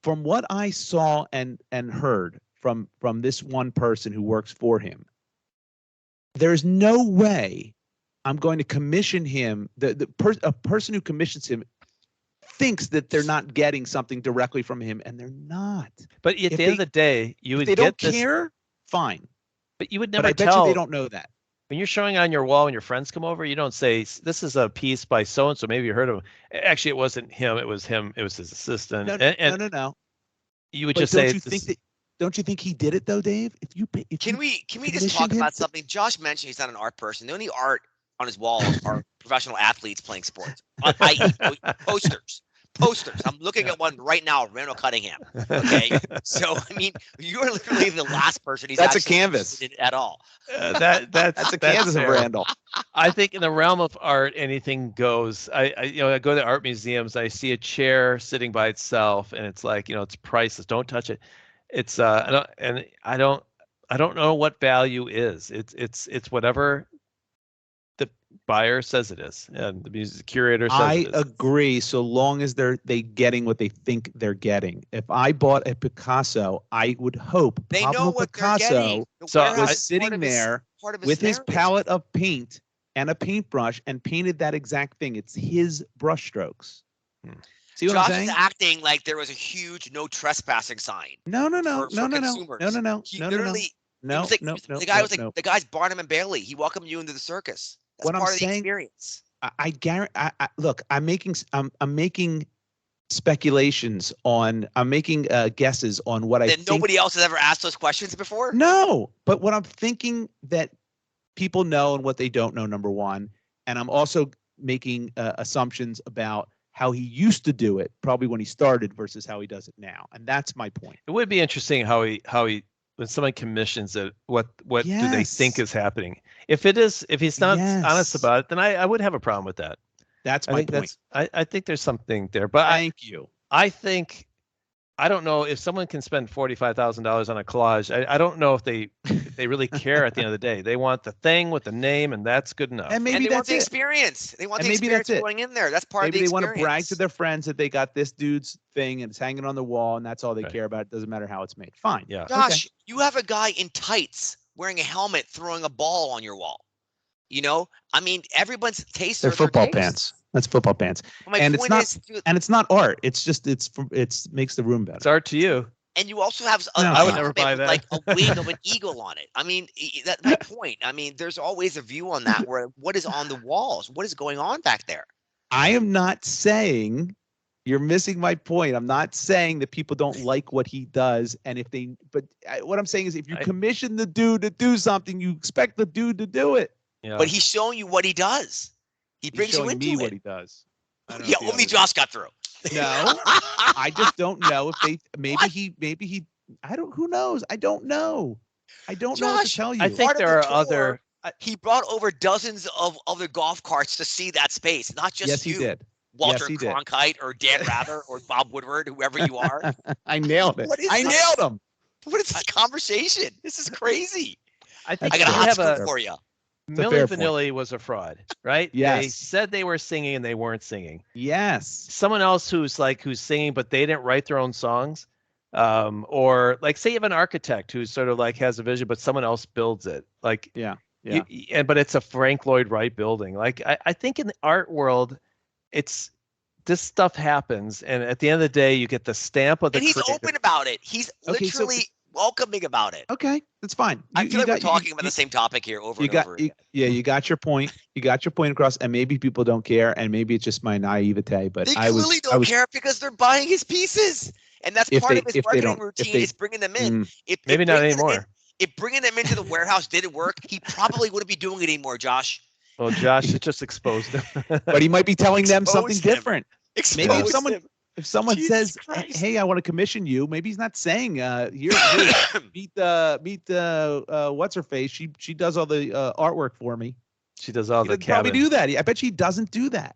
from what I saw and heard from this one person who works for him, there's no way I'm going to commission him. A person who commissions him thinks that they're not getting something directly from him, and they're not. But at the end of the day, you would If they get don't this, care, fine. but you would But never I bet tell. you they don't know that. When you're showing on your wall and your friends come over, you don't say, "This is a piece by so and so." Maybe you heard of him. Actually, it wasn't him. It was him. It was his assistant. No. You would But just say, don't you think he did it though, Dave? Can we just commission talk him about to- something? Josh mentioned he's not an art person. The only art on his walls are professional athletes playing sports, i.e. posters. I'm looking at one right now, Randall Cunningham. Okay, so I mean, you're literally the last person he's. That's a actually canvas. interested in at all. That's a Kansas of fair. Randall. I think in the realm of art, anything goes. I go to art museums. I see a chair sitting by itself, and it's like, it's priceless. Don't touch it. It's I don't know what value is. It's whatever the buyer says it is, and the music curator says I it is. agree, so long as they getting what they think they're getting. If I bought a Picasso, I would hope They Pablo know what Picasso they're getting. The So warehouse was is part sitting of his there part of his with his narrative. palette of paint and a paintbrush and painted that exact thing. It's his brush strokes. See what Josh I'm saying? is acting like there was a huge no trespassing sign. No, for consumers. He literally, it was like, the guy was like, the guy's Barnum and Bailey. He welcomed you into the circus. That's What I'm part of the saying- experience. I guarantee. Look, I'm making speculations on. I'm making guesses on what I That think. nobody else has ever asked those questions before. No, but what I'm thinking that people know and what they don't know. Number one, and I'm also making assumptions about how he used to do it, probably when he started versus how he does it now, and that's my point. It would be interesting how he when someone commissions it, what do they think Yes. is happening? If he's not honest Yes. about it, then I would have a problem with that. That's I my think point. I think there's something there, but Thank you. I think I don't know if someone can spend $45,000 on a collage. I don't know if they really care at the end of the day. They want the thing with the name, and that's good enough. And maybe and they want that's the it. experience. They want And the maybe experience that's it. going in there. That's part Maybe of the they want experience. to brag to their friends that they got this dude's thing and it's hanging on the wall, and that's all they Right. care about. It doesn't matter how it's made. Fine. Yeah. Josh, you have a guy in tights wearing a helmet throwing a ball on your wall. You know, I mean, everyone's taste. They're are their football taste. pants. That's football pants. My And it's point not- is, dude, And it's not art. It's just it's makes the room better. It's art to you. and you also have a, No, a I would never helmet buy with, that. like a wing of an eagle on it. I mean, that's my point. I mean, there's always a view on that where what is on the walls? What is going on back there? I am not saying you're missing my point. I'm not saying that people don't like what he does, and if they, but what I'm saying is, if you commission the dude to do something, you expect the dude to do it. Yeah. But he's showing you what he does. He He's brings you showing into me it. what he does. I don't know Yeah, if the only others- Josh got through. No, I just don't know if they. Maybe What? he. I don't. Who knows? I don't know. I don't know what to Josh, tell you. I think part of there the are other. He brought over dozens of other golf carts to see that space, not just yes, you, he did. Walter he did. Cronkite or Dan Rather or Bob Woodward, whoever you are. I nailed it. What is I that? nailed him. What is this conversation? This is crazy. I think I got a That's hot have scoop a for you. It's a Milli fair point. Vanilli was a fraud, right? They Yes. said they were singing and they weren't singing. Yes. Someone else who's singing, but they didn't write their own songs. Or like say you have an architect who's sort of like has a vision, but someone else builds it. Like Yeah. but it's a Frank Lloyd Wright building. Like I think in the art world, this stuff happens, and at the end of the day, you get the stamp of the And he's creator. open about it. He's Okay, so- literally welcoming about it. Okay, that's fine. I You- feel you like we're got- you- talking about you- the same topic here over You and got, over you, again. yeah, you got your point. You got your point across, and maybe people don't care, and maybe it's just my naivete. But They I clearly was, don't I was, care because they're buying his pieces. And that's If part they- of his if they marketing don't- if routine they- is bringing them in. If Maybe not bringing them in- anymore. If bringing them into the warehouse didn't work, he probably wouldn't be doing it anymore, Josh. Well, Josh has just exposed him. but he might be telling them something Expose him. different. Expose Maybe if someone, him. if someone Jesus says, Christ. "Hey, I want to commission you," maybe he's not saying, "Here, meet what's her face? She does all the artwork for me." She does all He the doesn't probably cabin. do that. I bet she doesn't do that.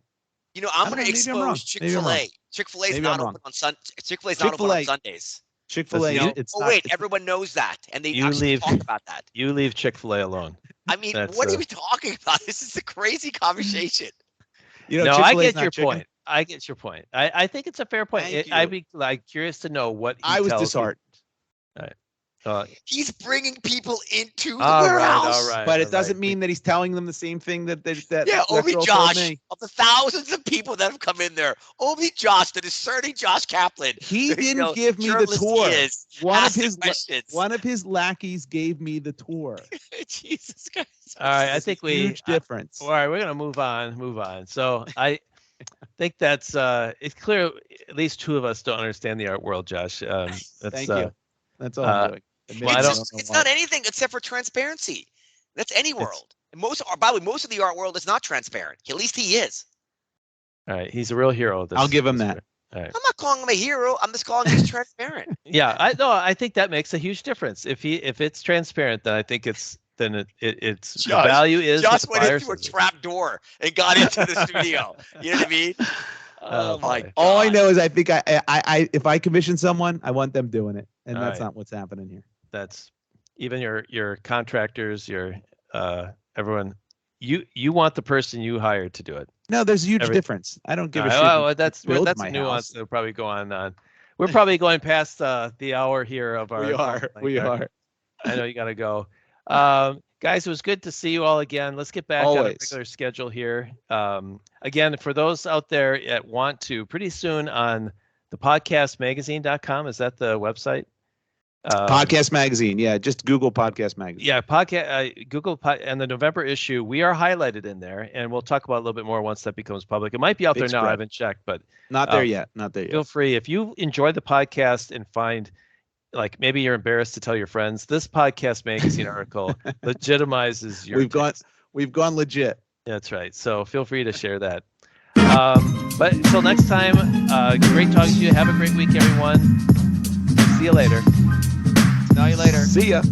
You know, I I'm don't going to know, maybe I'm wrong. expose Maybe I'm wrong. Chick-fil-A. Chick-fil-A is Maybe not I'm wrong. open on Chick-fil-A is not open on Chick-fil-A- Sundays. Chick-fil-A, You- it's Oh not. wait, it's- everyone knows that, and they You actually leave- talk about that. You leave Chick-fil-A alone. I mean, That's, what are we talking about? This is a crazy conversation. you know, No, I Chick-fil-A is get not your chicken. point. I get your point. I think it's a fair point. Thank I'd you. be curious to know what he I was tells you. disheartened. He's bringing people into the All right, warehouse. all right. But it all doesn't right. mean that he's telling them the same thing that Yeah, that only girl told Josh. me. Of the thousands of people that have come in there, only Josh, the discerning Josh Kaplan. He you didn't know, give me the journalist he tour. is, One of asked the his questions. one of his lackeys gave me the tour. Jesus Christ. All right, I think Huge difference. all right, we're gonna move on. So I think that's it's clear. At least two of us don't understand the art world, Josh. That's, Thank you. That's all I'm doing. Admit well, I I don't- don't know It's why. not anything except for transparency. That's any world. And by the way, most of the art world is not transparent. At least he is. All right, he's a real hero. I'll give him that. All right. I'm not calling him a hero. I'm just calling him transparent. Yeah, I think that makes a huge difference. If it's transparent, then I think it's the Josh- value is Josh the went buyer into a says it. trap door and got into the studio. You know what I mean? Oh my boy. God. All I know is I think I if I commission someone, I want them doing it, and All that's right. not what's happening here. That's even your contractors, your everyone. You want the person you hired to do it. No, there's a huge Every- difference. I don't give a shit. Well, who that's builds a my nuance house. that'll probably go on. We're probably going past the hour here of our. We are. like, We our- are. I know you got to go. Guys, it was good to see you all again. Let's get back on a Always. regular schedule here. Again, for those out there that want to, pretty soon on the podcastmagazine.com, is that the website? Podcast Magazine. Yeah, just Google Podcast Magazine. Yeah, Google and the November issue, we are highlighted in there, and we'll talk about it a little bit more once that becomes public. It might be out Big there now. I spread. haven't checked, but Not there yet. Not there yet. feel free. If you enjoy the podcast and find, like, maybe you're embarrassed to tell your friends, this Podcast Magazine article legitimizes your We've gone legit. That's right. So feel free to share that. But until next time, great talking to you. Have a great week, everyone. See you later. Smell you later. See ya.